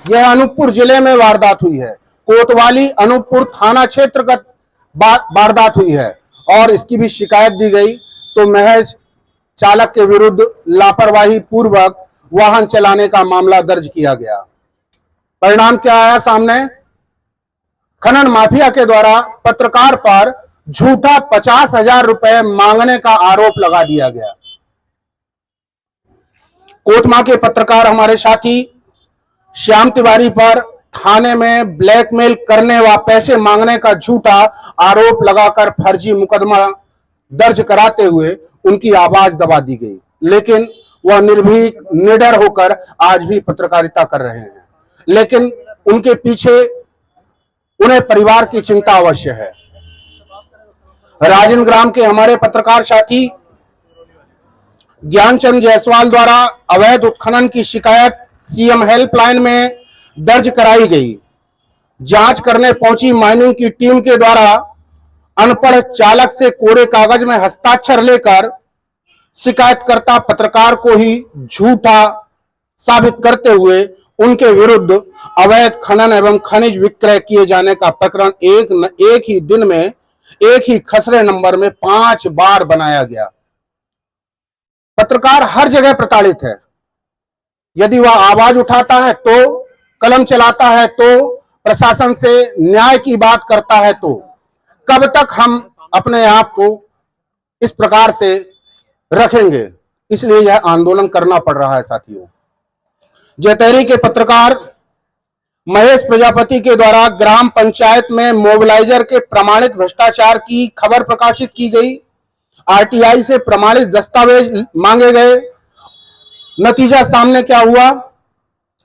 यह अनूपपुर जिले में वारदात हुई है। कोतवाली अनूपपुर थाना क्षेत्रगत वारदात हुई है और इसकी भी शिकायत दी गई तो महज चालक के विरुद्ध लापरवाही पूर्वक वाहन चलाने का मामला दर्ज किया गया। परिणाम क्या आया सामने? खनन माफिया के द्वारा पत्रकार पर झूठा 50,000 रुपए मांगने का आरोप लगा दिया गया। कोतमा के पत्रकार हमारे साथी श्याम तिवारी पर थाने में ब्लैकमेल करने व पैसे मांगने का झूठा आरोप लगाकर फर्जी मुकदमा दर्ज कराते हुए उनकी आवाज दबा दी गई, लेकिन वह निर्भीक निडर होकर आज भी पत्रकारिता कर रहे हैं। लेकिन उनके पीछे उन्हें परिवार की चिंता अवश्य है। राजन ग्राम के हमारे पत्रकार साथी ज्ञानचंद जायसवाल द्वारा अवैध उत्खनन की शिकायत सीएम हेल्पलाइन में दर्ज कराई गई। जांच करने पहुंची माइनिंग की टीम के द्वारा अनपढ़ चालक से कोरे कागज में हस्ताक्षर लेकर शिकायतकर्ता पत्रकार को ही झूठा साबित करते हुए उनके विरुद्ध अवैध खनन एवं खनिज विक्रय किए जाने का प्रकरण एक ही दिन में एक ही खसरे नंबर में 5 बार बनाया गया। पत्रकार हर जगह प्रताड़ित है। यदि वह आवाज उठाता है तो, कलम चलाता है तो, प्रशासन से न्याय की बात करता है तो कब तक हम अपने आप को इस प्रकार से रखेंगे? इसलिए यह आंदोलन करना पड़ रहा है साथियों। जैतहरी के पत्रकार महेश प्रजापति के द्वारा ग्राम पंचायत में मोबिलाइजर के प्रमाणित भ्रष्टाचार की खबर प्रकाशित की गई। आरटीआई से प्रमाणित दस्तावेज मांगे गए। नतीजा सामने क्या हुआ?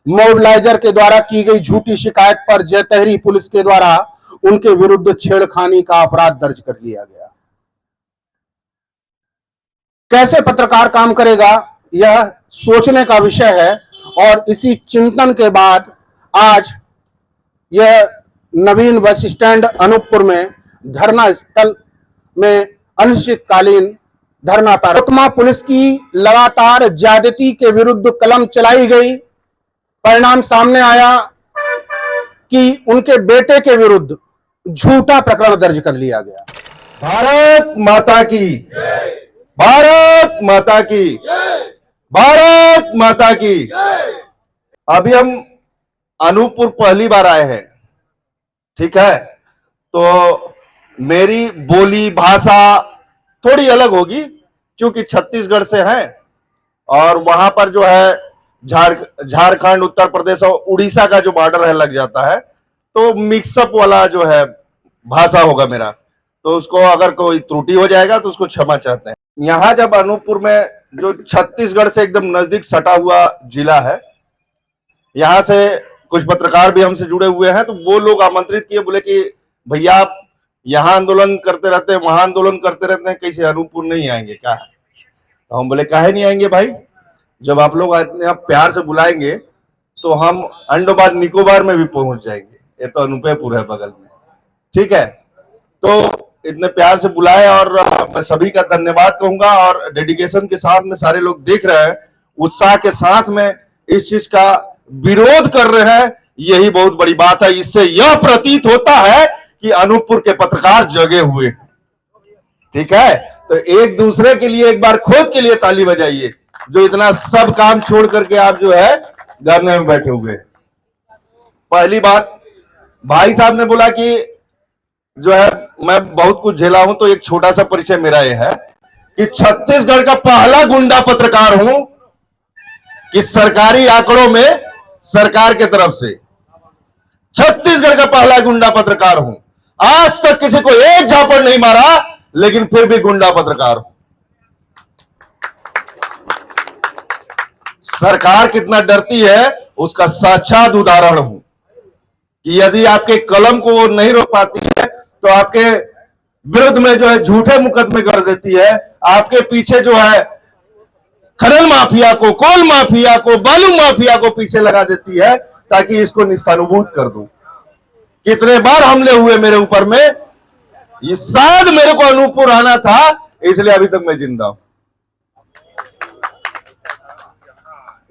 मोबिलाइजर के द्वारा की गई झूठी शिकायत पर जैतहरी पुलिस के द्वारा उनके विरुद्ध छेड़खानी का अपराध दर्ज कर लिया गया। कैसे पत्रकार काम करेगा, यह सोचने का विषय है और इसी चिंतन के बाद आज यह नवीन बस स्टैंड अनूपपुर में धरना स्थल में अनिश्चितकालीन धरना पर कोतमा पुलिस की लगातार ज्यादती के विरुद्ध कलम चलाई गई। परिणाम सामने आया कि उनके बेटे के विरुद्ध झूठा प्रकरण दर्ज कर लिया गया। भारत माता की, भारत माता की, भारत माता की। अभी हम अनूपपुर पहली बार आए हैं, ठीक है, तो मेरी बोली भाषा थोड़ी अलग होगी क्योंकि छत्तीसगढ़ से हैं और वहां पर जो है झारखंड, उत्तर प्रदेश और उड़ीसा का जो बॉर्डर है लग जाता है, तो मिक्सअप वाला जो है भाषा होगा मेरा, तो उसको अगर कोई त्रुटि हो जाएगा तो उसको क्षमा चाहते हैं। यहाँ जब अनूपपुर में जो छत्तीसगढ़ से एकदम नजदीक सटा हुआ जिला है, यहाँ से कुछ पत्रकार भी हमसे जुड़े हुए हैं, तो वो लोग आमंत्रित किए, बोले कि भैया आप यहाँ आंदोलन करते रहते हैं, वहां आंदोलन करते रहते हैं, कैसे अनूपपुर नहीं आएंगे क्या? तो हम बोले काहे नहीं आएंगे भाई, जब आप लोग इतने प्यार से बुलाएंगे तो हम अंडमान निकोबार में भी पहुंच जाएंगे, ये तो अनूपपुर है बगल में, ठीक है। तो इतने प्यार से बुलाए और मैं सभी का धन्यवाद कहूंगा और डेडिकेशन के साथ में सारे लोग देख रहे हैं, उत्साह के साथ में इस चीज का विरोध कर रहे हैं, यही बहुत बड़ी बात है। इससे यह प्रतीत होता है कि अनूपपुर के पत्रकार जगे हुए हैं, ठीक है। तो एक दूसरे के लिए एक बार खुद के लिए ताली बजाइए, जो इतना सब काम छोड़ करके आप जो है धरने में बैठे हुए। पहली बात, भाई साहब ने बोला कि जो है मैं बहुत कुछ झेला हूं, तो एक छोटा सा परिचय मेरा यह है कि छत्तीसगढ़ का पहला गुंडा पत्रकार हूं कि सरकारी आंकड़ों में सरकार के तरफ से छत्तीसगढ़ का पहला गुंडा पत्रकार हूं। आज तक किसी को एक झापड़ नहीं मारा, लेकिन फिर भी गुंडा पत्रकार हूं। सरकार कितना डरती है उसका साक्षात उदाहरण हूं कि यदि आपके कलम को वो नहीं रोक पाती है तो आपके विरुद्ध में जो है झूठे मुकदमे कर देती है, आपके पीछे जो है खनन माफिया को, कोल माफिया को, बालू माफिया को पीछे लगा देती है ताकि इसको निस्तानुभूत कर दूं। कितने बार हमले हुए मेरे ऊपर में, ये शायद मेरे को अनूपपुर आना था, इसलिए अभी तक मैं जिंदा हूं।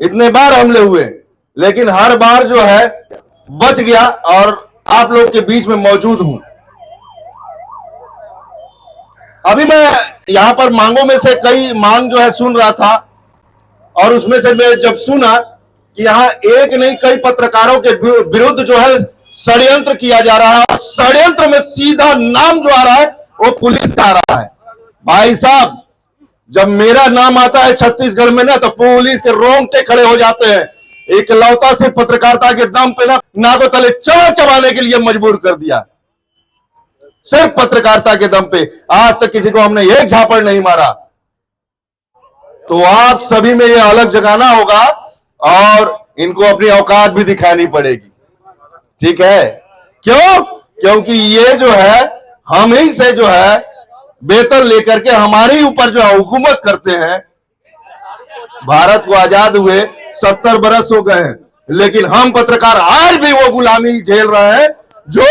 इतने बार हमले हुए, लेकिन हर बार जो है बच गया और आप लोग के बीच में मौजूद हूं। अभी मैं यहां पर मांगों में से कई मांग जो है सुन रहा था, और उसमें से मैं जब सुना कि यहां एक नहीं कई पत्रकारों के विरुद्ध जो है षड्यंत्र किया जा रहा है, षड्यंत्र में सीधा नाम जो आ रहा है वो पुलिस का आ रहा है। भाई साहब, जब मेरा नाम आता है छत्तीसगढ़ में ना, तो पुलिस के रोंगटे खड़े हो जाते हैं। एक लौता से पत्रकारिता के दम पे ना नाको तले चबा चबाने के लिए मजबूर कर दिया, सिर्फ पत्रकारिता के दम पे। आज तक किसी को हमने एक झापड़ नहीं मारा। तो आप सभी में ये अलग जगाना होगा और इनको अपनी औकात भी दिखानी पड़ेगी, ठीक है? क्यों? क्योंकि ये जो है हम ही से जो है वेतन लेकर के हमारे ऊपर जो है हुकूमत करते हैं। भारत को आजाद हुए 70 बरस हो गए हैं, लेकिन हम पत्रकार आज भी वो गुलामी झेल रहे हैं जो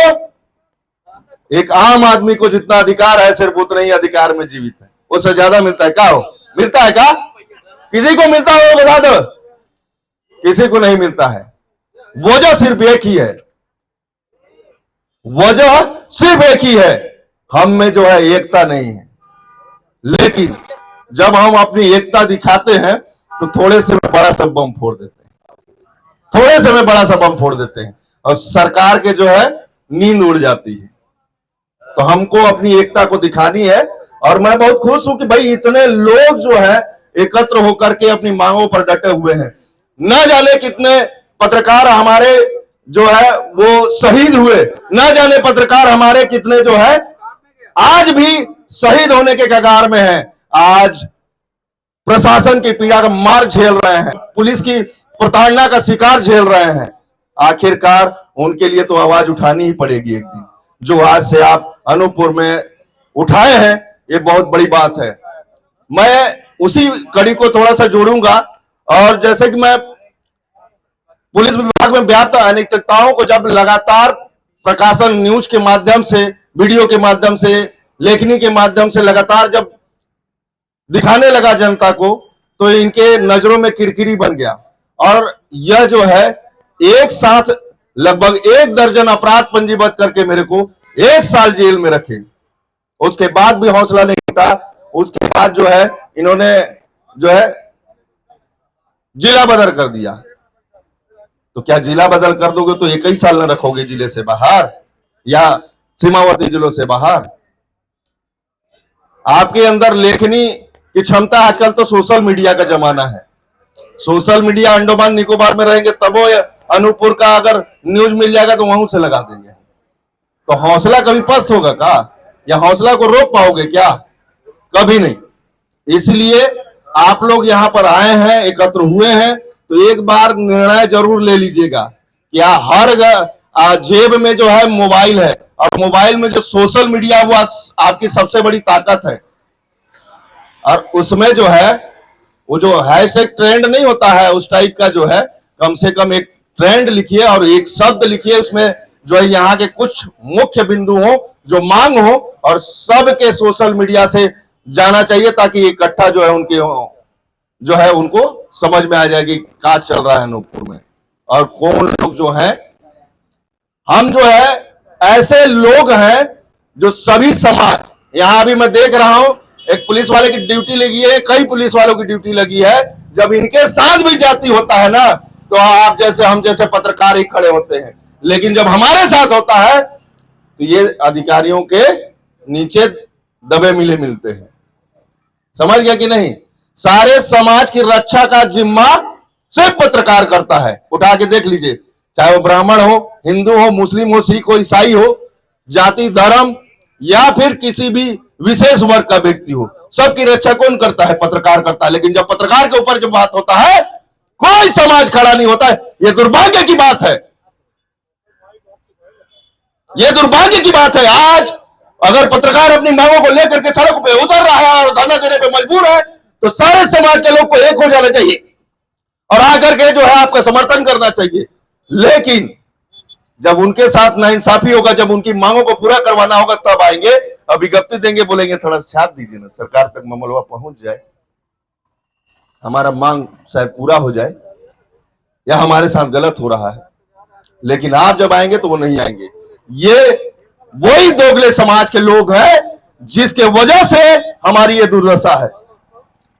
एक आम आदमी को जितना अधिकार है सिर्फ उतना ही अधिकार में जीवित है। उससे ज्यादा मिलता है क्या? हो मिलता है क्या? किसी को मिलता हो बता दो? किसी को नहीं मिलता है। वजह सिर्फ एक ही है, वजह सिर्फ एक ही है, हम में जो है एकता नहीं है। लेकिन जब हम अपनी एकता दिखाते हैं तो थोड़े से में बड़ा सा बम फोड़ देते हैं, थोड़े से में बड़ा सा बम फोड़ देते हैं और सरकार के जो है नींद उड़ जाती है। तो हमको अपनी एकता को दिखानी है और मैं बहुत खुश हूं कि भाई इतने लोग जो है एकत्र होकर के अपनी मांगों पर डटे हुए हैं। न जाने कितने पत्रकार हमारे जो है वो शहीद हुए, न जाने पत्रकार हमारे कितने जो है आज भी शहीद होने के कगार में हैं, आज प्रशासन की पीड़ा का मार झेल रहे हैं, पुलिस की प्रताड़ना का शिकार झेल रहे हैं। आखिरकार उनके लिए तो आवाज उठानी ही पड़ेगी एक दिन। जो आज से आप अनूपपुर में उठाए हैं ये बहुत बड़ी बात है। मैं उसी कड़ी को थोड़ा सा जोड़ूंगा, और जैसे कि मैं पुलिस विभाग में व्याप्त अनैतिकताओं को जब लगातार प्रकाशन न्यूज के माध्यम से, वीडियो के माध्यम से, लेखनी के माध्यम से लगातार जब दिखाने लगा जनता को, तो इनके नजरों में किरकिरी बन गया और यह जो है एक साथ लगभग 1 दर्जन अपराध पंजीबद्ध करके मेरे को 1 साल जेल में रखे। उसके बाद भी हौसला नहीं टूटा। उसके बाद जो है इन्होंने जो है जिला बदल कर दिया। तो क्या जिला बदल कर दोगे तो 21 साल न रखोगे जिले से बाहर या सीमावर्ती जिलों से बाहर? आपके अंदर लेखनी की क्षमता, आजकल तो सोशल मीडिया का जमाना है। सोशल मीडिया अंडमान निकोबार में रहेंगे तब वो अनूपपुर का अगर न्यूज मिल जाएगा तो वहीं से लगा देंगे। तो हौसला कभी पस्त होगा क्या? या हौसला को रोक पाओगे क्या? कभी नहीं। इसलिए आप लोग यहां पर आए हैं, एकत्र हुए हैं, तो एक बार निर्णय जरूर ले लीजिएगा कि हर जेब में जो है मोबाइल है, और मोबाइल में जो सोशल मीडिया वो आपकी सबसे बड़ी ताकत है। और उसमें जो है वो जो हैशटैग ट्रेंड नहीं होता है उस टाइप का जो है, कम से कम एक ट्रेंड लिखिए और एक शब्द लिखिए, उसमें जो है यहाँ के कुछ मुख्य बिंदु हो, जो मांग हो, और सबके सोशल मीडिया से जाना चाहिए ताकि इकट्ठा जो है उनके जो है उनको समझ में आ जाएगी क्या चल रहा है अनूपपुर में और कौन लोग जो हैं। हम जो है ऐसे लोग हैं जो सभी समाज, यहां अभी मैं देख रहा हूं एक पुलिस वाले की ड्यूटी लगी है, कई पुलिस वालों की ड्यूटी लगी है। जब इनके साथ भी जाती होता है ना, तो आप जैसे हम जैसे पत्रकार ही खड़े होते हैं, लेकिन जब हमारे साथ होता है तो ये अधिकारियों के नीचे दबे मिले मिलते हैं। समझ गया कि नहीं? सारे समाज की रक्षा का जिम्मा सिर्फ पत्रकार करता है। उठा के देख लीजिए, चाहे वो ब्राह्मण हो, हिंदू हो, मुस्लिम हो, सिख हो, ईसाई हो, जाति धर्म या फिर किसी भी विशेष वर्ग का व्यक्ति हो, सबकी रक्षा कौन करता है? पत्रकार करता है। लेकिन जब पत्रकार के ऊपर जब बात होता है कोई समाज खड़ा नहीं होता है। यह दुर्भाग्य की बात है, यह दुर्भाग्य की बात है। आज अगर पत्रकार अपनी मांगों को लेकर के सड़क पे उतर रहा है और धरना देने पे मजबूर है, तो सारे समाज के लोग को एक हो जाना चाहिए और आकर के जो है आपका समर्थन करना चाहिए। लेकिन जब उनके साथ नाइंसाफी होगा, जब उनकी मांगों को पूरा करवाना होगा, तब आएंगे और विज्ञप्ति देंगे, बोलेंगे थोड़ा छाप दीजिए ना, सरकार तक ममलवा पहुंच जाए, हमारा मांग शायद पूरा हो जाए। या हमारे साथ गलत हो रहा है, लेकिन आप जब आएंगे तो वो नहीं आएंगे। ये वही दोगले समाज के लोग हैं जिसके वजह से हमारी ये दुर्दशा है।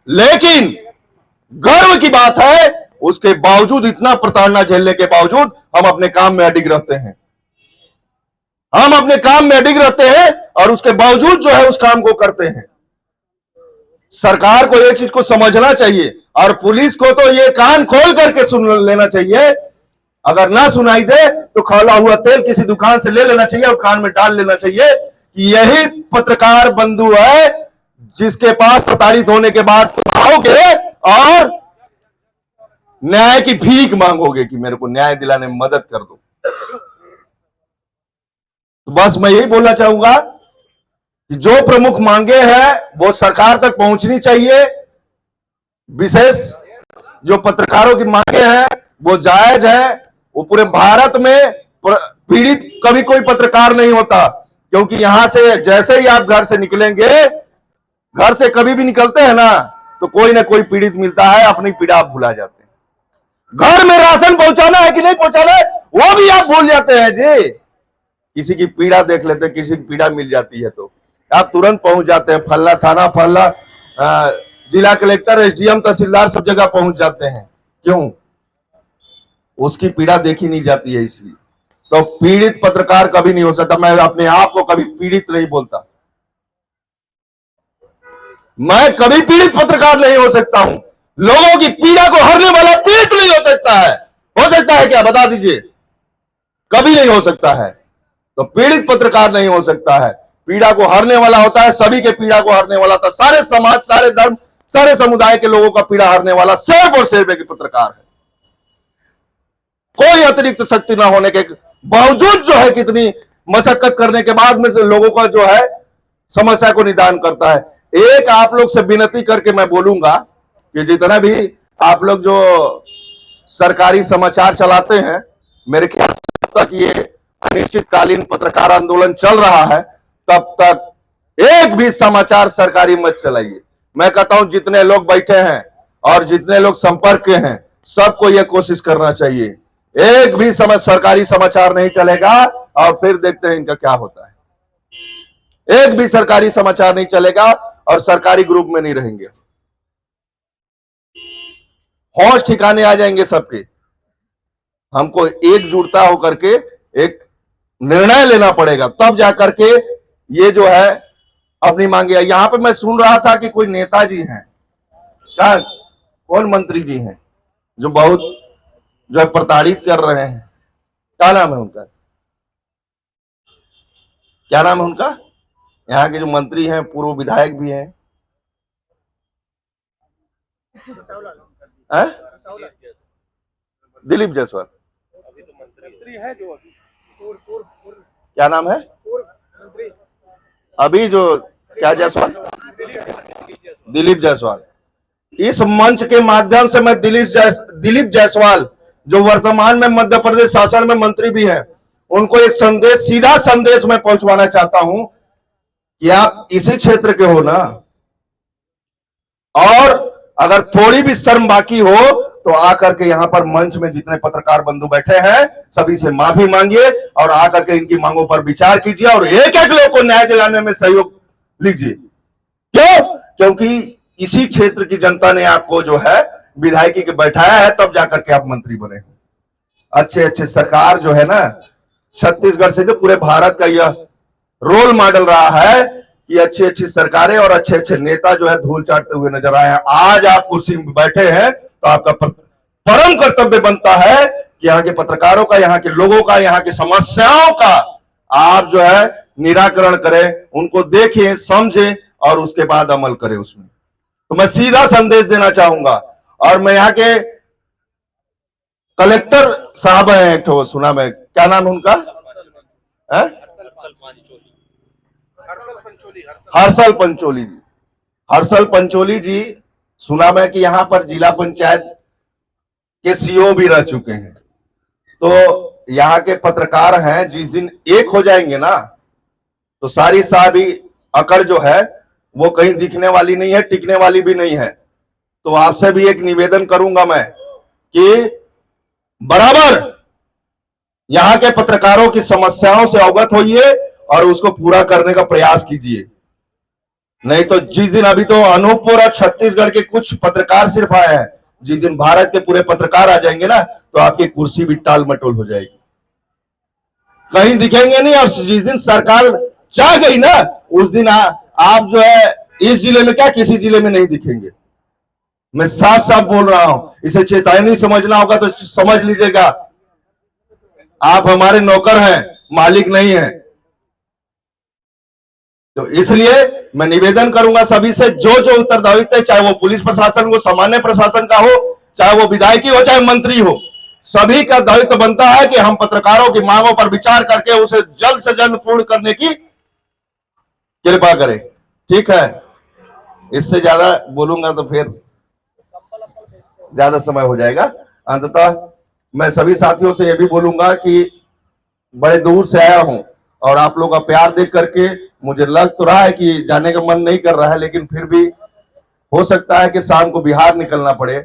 लेकिन गर्व की बात है, उसके बावजूद, इतना प्रताड़ना झेलने के बावजूद हम अपने काम में अडिग रहते हैं। हम अपने काम में अडिग रहते हैं और उसके बावजूद जो है उस काम को करते हैं। सरकार को एक चीज को समझना चाहिए और पुलिस को तो ये कान खोल करके सुन लेना चाहिए। अगर ना सुनाई दे तो खौला हुआ तेल किसी दुकान से ले लेना चाहिए और कान में डाल लेना चाहिए कि यही पत्रकार बंधु है जिसके पास प्रताड़ित होने के बाद तुम आओगे और न्याय की भीख मांगोगे कि मेरे को न्याय दिलाने में मदद कर दो। तो बस मैं यही बोलना चाहूंगा कि जो प्रमुख मांगे हैं वो सरकार तक पहुंचनी चाहिए। विशेष जो पत्रकारों की मांगे हैं वो जायज है। वो पूरे भारत में पीड़ित कभी कोई पत्रकार नहीं होता, क्योंकि यहां से जैसे ही आप घर से निकलेंगे, घर से कभी भी निकलते हैं ना, तो कोई ना कोई पीड़ित मिलता है, अपनी पीड़ा आप भुला जाते हैं। घर में राशन पहुंचाना है कि नहीं पहुंचाना है वो भी आप भूल जाते हैं जी। किसी की पीड़ा देख लेते हैं, किसी की पीड़ा मिल जाती है तो आप तुरंत पहुंच जाते हैं। फल्ला थाना, फल्ला जिला कलेक्टर, एसडीएम, तहसीलदार सब जगह पहुंच जाते हैं। क्यों? उसकी पीड़ा देखी नहीं जाती है इसलिए। तो पीड़ित पत्रकार कभी नहीं हो सकता। मैं अपने आप को कभी पीड़ित नहीं बोलता। मैं कभी पीड़ित पत्रकार नहीं हो सकता हूं। लोगों की पीड़ा को हरने वाला पीड़ित नहीं हो सकता है। हो सकता है क्या? बता दीजिए। कभी नहीं हो सकता है। तो पीड़ित पत्रकार नहीं हो सकता है। पीड़ा को हरने वाला होता है, सभी के पीड़ा को हरने वाला था। सारे समाज, सारे धर्म, सारे समुदाय के लोगों का पीड़ा हरने वाला सिर्फ और सिर्फ एक पत्रकार है। कोई अतिरिक्त शक्ति ना होने के बावजूद जो है, कितनी मशक्कत करने के बाद में से लोगों का जो है समस्या को निदान करता है। एक आप लोग से विनती करके मैं बोलूंगा कि जितना भी आप लोग जो सरकारी समाचार चलाते हैं, मेरे ख्याल से तब तक ये अनिश्चितकालीन पत्रकार आंदोलन चल रहा है, तब तक एक भी समाचार सरकारी मत चलाइए। मैं कहता हूं जितने लोग बैठे हैं और जितने लोग संपर्क के हैं, सबको यह कोशिश करना चाहिए। एक भी सरकारी समाचार नहीं चलेगा और फिर देखते हैं इनका क्या होता है। एक भी सरकारी समाचार नहीं चलेगा और सरकारी ग्रुप में नहीं रहेंगे। होश ठिकाने आ जाएंगे सबके। हमको एकजुटता होकर के एक निर्णय लेना पड़ेगा, तब जाकर के ये जो है अपनी मांगे। यहां पे मैं सुन रहा था कि कोई नेताजी हैं, क्या कौन मंत्री जी हैं जो बहुत जो प्रताड़ित कर रहे हैं। क्या नाम है उनका? क्या नाम है उनका? यहाँ के जो मंत्री हैं, पूर्व विधायक भी हैं। दिलीप जायसवाल। क्या नाम है अभी जो? क्या जायसवाल? दिलीप जायसवाल। इस मंच के माध्यम से मैं दिलीप जायसवाल, जो वर्तमान में मध्य प्रदेश शासन में मंत्री भी हैं, उनको एक संदेश, सीधा संदेश मैं पहुंचवाना चाहता हूं कि आप इसी क्षेत्र के हो ना, और अगर थोड़ी भी शर्म बाकी हो तो आकर के यहां पर मंच में जितने पत्रकार बंधु बैठे हैं सभी से माफी मांगिए और आकर के इनकी मांगों पर विचार कीजिए और एक एक लोग को न्याय दिलाने में सहयोग लीजिए। क्यों? क्योंकि इसी क्षेत्र की जनता ने आपको जो है विधायकी के बैठाया है, तब जाकर के आप मंत्री बने। अच्छे अच्छे सरकार जो है ना, छत्तीसगढ़ से जो पूरे भारत का यह रोल मॉडल रहा है कि अच्छी अच्छी सरकारें और अच्छे अच्छे नेता जो है धूल चाटते हुए नजर आए हैं। आज आप कुर्सी में बैठे हैं तो आपका परम कर्तव्य बनता है कि यहाँ के पत्रकारों का, यहाँ के लोगों का, यहाँ की समस्याओं का आप जो है निराकरण करें, उनको देखें, समझें और उसके बाद अमल करें उसमें। तो मैं सीधा संदेश देना चाहूंगा। और मैं यहाँ के कलेक्टर साहब हैं, एक तो सुना मैं, क्या नाम है उनका? हर्षल पंचोली जी। हर्षल पंचोली जी, सुना मैं कि यहां पर जिला पंचायत के सीओ भी रह चुके हैं। तो यहाँ के पत्रकार हैं, जिस दिन एक हो जाएंगे ना तो सारी अकड़ जो है वो कहीं दिखने वाली नहीं है, टिकने वाली भी नहीं है। तो आपसे भी एक निवेदन करूंगा मैं कि बराबर यहां के पत्रकारों की समस्याओं से अवगत होइए और उसको पूरा करने का प्रयास कीजिए। नहीं तो जिस दिन, अभी तो अनूपपुर और छत्तीसगढ़ के कुछ पत्रकार सिर्फ आए हैं, जिस दिन भारत के पूरे पत्रकार आ जाएंगे ना, तो आपकी कुर्सी भी टाल मटोल हो जाएगी, कहीं दिखेंगे नहीं। और जिस दिन सरकार चाह गई ना, उस दिन आप जो है इस जिले में क्या किसी जिले में नहीं दिखेंगे। मैं साफ साफ बोल रहा हूं, इसे चेतावनी समझना होगा तो समझ लीजिएगा। आप हमारे नौकर हैं, मालिक नहीं हैं। तो इसलिए मैं निवेदन करूंगा सभी से, जो जो उत्तरदायित्व है, चाहे वो पुलिस प्रशासन हो, सामान्य प्रशासन का हो, चाहे वो विधायकी हो, चाहे मंत्री हो, सभी का दायित्व बनता है कि हम पत्रकारों की मांगों पर विचार करके उसे जल्द से जल्द पूर्ण करने की कृपा करें। ठीक है, इससे ज्यादा बोलूंगा तो फिर ज्यादा समय हो जाएगा। अंततः मैं सभी साथियों से यह भी बोलूंगा कि बड़े दूर से आया हूं और आप लोग का प्यार देख करके मुझे लग तो रहा है कि जाने का मन नहीं कर रहा है, लेकिन फिर भी हो सकता है कि शाम को बिहार निकलना पड़े।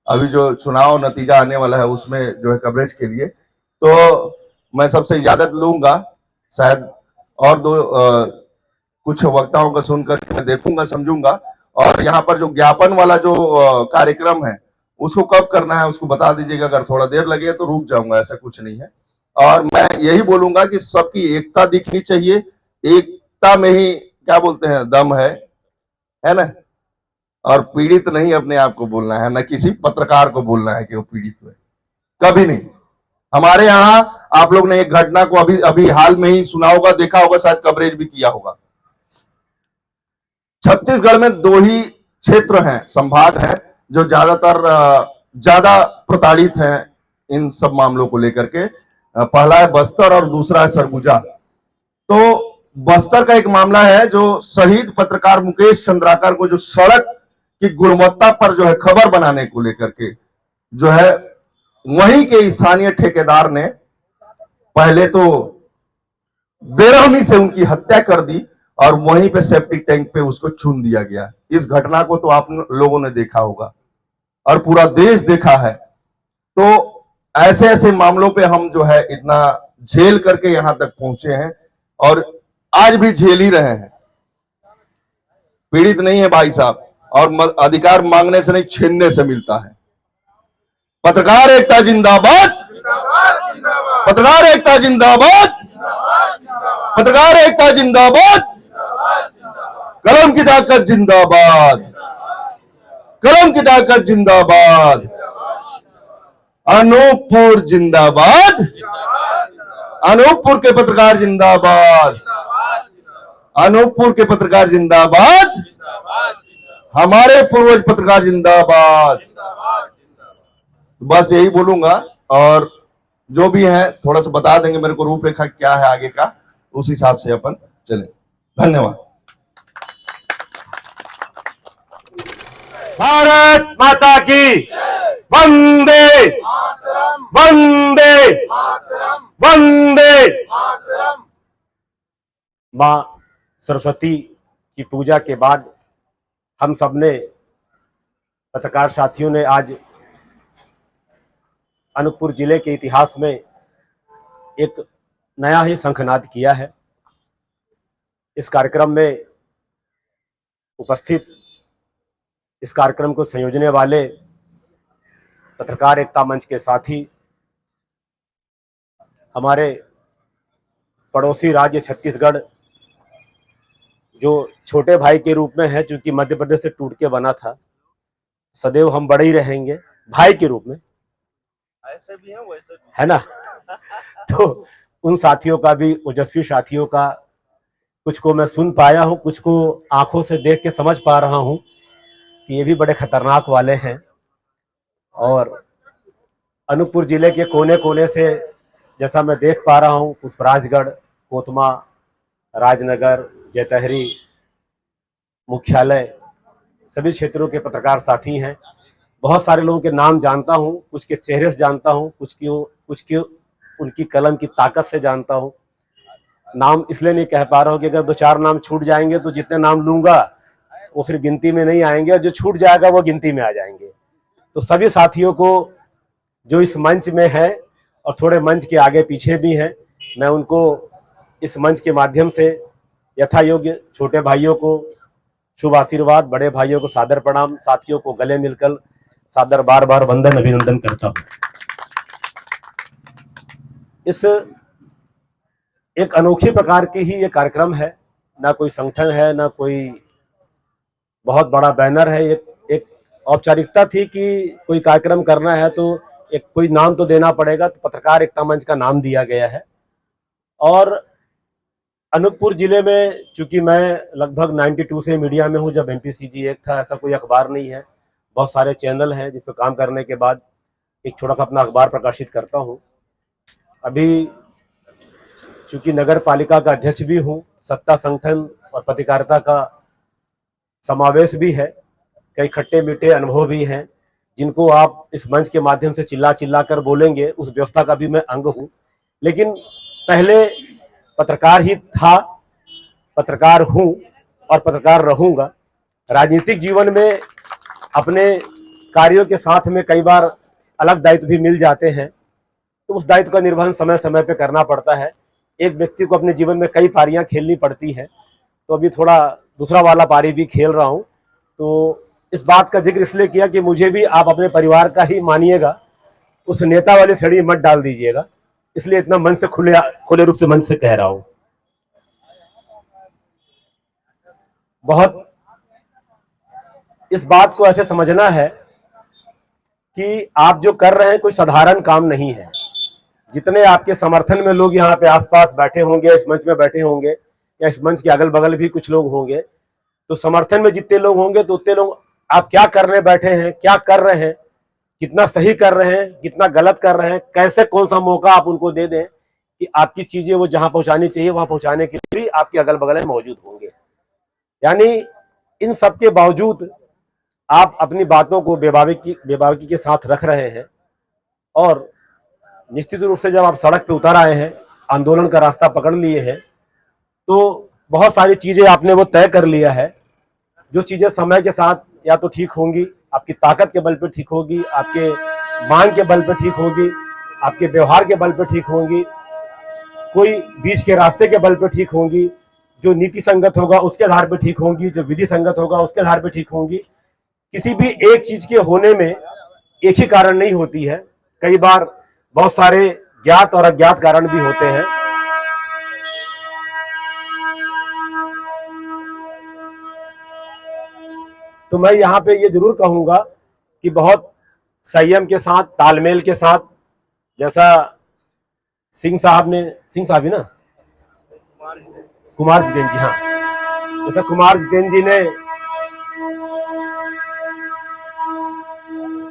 अभी जो चुनाव नतीजा आने वाला है उसमें जो है कवरेज के लिए, तो मैं सबसे इजाजत लूंगा। शायद और कुछ वक्ताओं का सुनकर मैं देखूंगा, समझूंगा। और यहाँ पर जो ज्ञापन वाला जो कार्यक्रम है उसको कब करना है उसको बता दीजिएगा। अगर थोड़ा देर लगे तो रुक जाऊंगा, ऐसा कुछ नहीं है। और मैं यही बोलूंगा कि सबकी एकता दिखनी चाहिए। एकता में ही क्या बोलते हैं, दम है ना। और पीड़ित नहीं अपने आप को बोलना है, न किसी पत्रकार को बोलना है कि वो पीड़ित हुए, कभी नहीं। हमारे यहाँ आप लोग ने एक घटना को अभी अभी हाल में ही सुना होगा, देखा होगा, शायद कवरेज भी किया होगा। छत्तीसगढ़ में दो ही क्षेत्र हैं, संभाग हैं, जो ज्यादा प्रताड़ित हैं इन सब मामलों को लेकर के। पहला है बस्तर और दूसरा है सरगुजा। तो बस्तर का एक मामला है जो शहीद पत्रकार मुकेश चंद्राकर को जो सड़क की गुणवत्ता पर जो है खबर बनाने को लेकर के जो है वहीं के स्थानीय ठेकेदार ने पहले तो बेरहमी से उनकी हत्या कर दी और वहीं पे सेप्टिक टैंक पे उसको चुन दिया गया। इस घटना को तो आप लोगों ने देखा होगा और पूरा देश देखा है। तो ऐसे ऐसे मामलों पे हम जो है इतना झेल करके यहां तक पहुंचे हैं और आज भी झेल ही रहे हैं। पीड़ित नहीं है भाई साहब, और अधिकार मांगने से नहीं छीनने से मिलता है। पत्रकार एकता जिंदाबाद, पत्रकार एकता जिंदाबाद, पत्रकार एकता जिंदाबाद, कलम की ताकत जिंदाबाद, कलम की ताकत जिंदाबाद, अनूपपुर जिंदाबाद, अनूपपुर के पत्रकार जिंदाबाद, अनूपपुर के पत्रकार जिंदाबाद, हमारे पूर्वज पत्रकार जिंदाबाद। बस यही बोलूंगा और जो भी है थोड़ा सा बता देंगे मेरे को रूपरेखा क्या है आगे का, उस हिसाब से अपन चले। धन्यवाद। भारत माता की वंदे वंदे वंदे। मां सरस्वती की पूजा के बाद हम सबने पत्रकार साथियों ने आज अनूपपुर जिले के इतिहास में एक नया ही शंखनाद किया है। इस कार्यक्रम में उपस्थित, इस कार्यक्रम को संयोजने वाले पत्रकार एकता मंच के साथी, हमारे पड़ोसी राज्य छत्तीसगढ़ जो छोटे भाई के रूप में है, क्योंकि मध्य प्रदेश से टूट के बना था, सदैव हम बड़े ही रहेंगे भाई के रूप में, ऐसे भी है वैसे भी है ना। तो उन साथियों का भी, ओजस्वी साथियों का, कुछ को मैं सुन पाया हूं, कुछ को आंखों से देख के समझ पा रहा हूं कि ये भी बड़े खतरनाक वाले हैं। और अनूपपुर जिले के कोने कोने से जैसा मैं देख पा रहा हूं, पुष्पराजगढ़, कोतमा, राजनगर, जैतहरी, मुख्यालय, सभी क्षेत्रों के पत्रकार साथी हैं। बहुत सारे लोगों के नाम जानता हूं, कुछ के चेहरे से जानता हूं, कुछ की उनकी कलम की ताकत से जानता हूं। नाम इसलिए नहीं कह पा रहा हूं कि अगर 2-4 नाम छूट जाएंगे तो जितने नाम लूंगा वो फिर गिनती में नहीं आएंगे, और जो छूट जाएगा वो गिनती में आ जाएंगे। तो सभी साथियों को जो इस मंच में है और थोड़े मंच के आगे पीछे भी हैं, मैं उनको इस मंच के माध्यम से यथा योग्य छोटे भाइयों को शुभ आशीर्वाद, बड़े भाइयों को सादर प्रणाम, साथियों को गले मिलकर सादर बार बार वंदन अभिनंदन करता हूं। इस एक अनोखी प्रकार की ही ये कार्यक्रम है, ना कोई संगठन है, ना कोई बहुत बड़ा बैनर है। एक औपचारिकता थी कि कोई कार्यक्रम करना है तो एक कोई नाम तो देना पड़ेगा, तो पत्रकार एकता मंच का नाम दिया गया है। और अनूपपुर जिले में चूंकि मैं लगभग 92 से मीडिया में हूं, जब एमपीसीजी एक था, ऐसा कोई अखबार नहीं है, बहुत सारे चैनल हैं जिस पर काम करने के बाद एक छोटा सा अपना अखबार प्रकाशित करता हूं। अभी चूंकि नगर पालिका का अध्यक्ष भी हूं, सत्ता, संगठन और पत्रकारिता का समावेश भी है, कई खट्टे मीठे अनुभव भी हैं जिनको आप इस मंच के माध्यम से चिल्ला चिल्ला कर बोलेंगे, उस व्यवस्था का भी मैं अंग हूं। लेकिन पहले पत्रकार ही था, पत्रकार हूं और पत्रकार रहूंगा। राजनीतिक जीवन में अपने कार्यों के साथ में कई बार अलग दायित्व भी मिल जाते हैं, तो उस दायित्व का निर्वहन समय समय पे करना पड़ता है। एक व्यक्ति को अपने जीवन में कई पारियां खेलनी पड़ती है, तो अभी थोड़ा दूसरा वाला पारी भी खेल रहा हूं। तो इस बात का जिक्र इसलिए किया कि मुझे भी आप अपने परिवार का ही मानिएगा, उस नेता वाली छड़ी मत डाल दीजिएगा, इसलिए इतना मन से खुले रूप से मन से कह रहा हूं। बहुत इस बात को ऐसे समझना है कि आप जो कर रहे हैं कोई साधारण काम नहीं है। जितने आपके समर्थन में लोग यहाँ पे आसपास बैठे होंगे, इस मंच में बैठे होंगे या इस मंच के अगल बगल भी कुछ लोग होंगे, तो समर्थन में जितने लोग होंगे तो उतने लोग आप क्या करने बैठे हैं, क्या कर रहे हैं, कितना सही कर रहे हैं, कितना गलत कर रहे हैं, कैसे कौन सा मौका आप उनको दे दें कि आपकी चीजें वो जहां पहुंचानी चाहिए वहां पहुंचाने के लिए भी आपके अगल बगल में मौजूद होंगे। यानी इन सब के बावजूद आप अपनी बातों को बेबाकी के साथ रख रहे हैं, और निश्चित रूप से जब आप सड़क पे उतर आए हैं, आंदोलन का रास्ता पकड़ लिए हैं, तो बहुत सारी चीजें आपने वो तय कर लिया है। जो चीजें समय के साथ या तो ठीक होंगी, आपकी ताकत के बल पे ठीक होगी, आपके मांग के बल पे ठीक होगी, आपके व्यवहार के बल पे ठीक होंगी, कोई बीच के रास्ते के बल पे ठीक होंगी, जो नीति संगत होगा उसके आधार पे ठीक होंगी, जो विधि संगत होगा उसके आधार पे ठीक होंगी। किसी भी एक चीज के होने में एक ही कारण नहीं होती है, कई बार बहुत सारे ज्ञात और अज्ञात कारण भी होते हैं। तो मैं यहाँ पे ये जरूर कहूंगा कि बहुत संयम के साथ, तालमेल के साथ, जैसा सिंह साहब ही ना, कुमार जितेंद्र जी, हाँ, जैसा कुमार जितेंद्र जी ने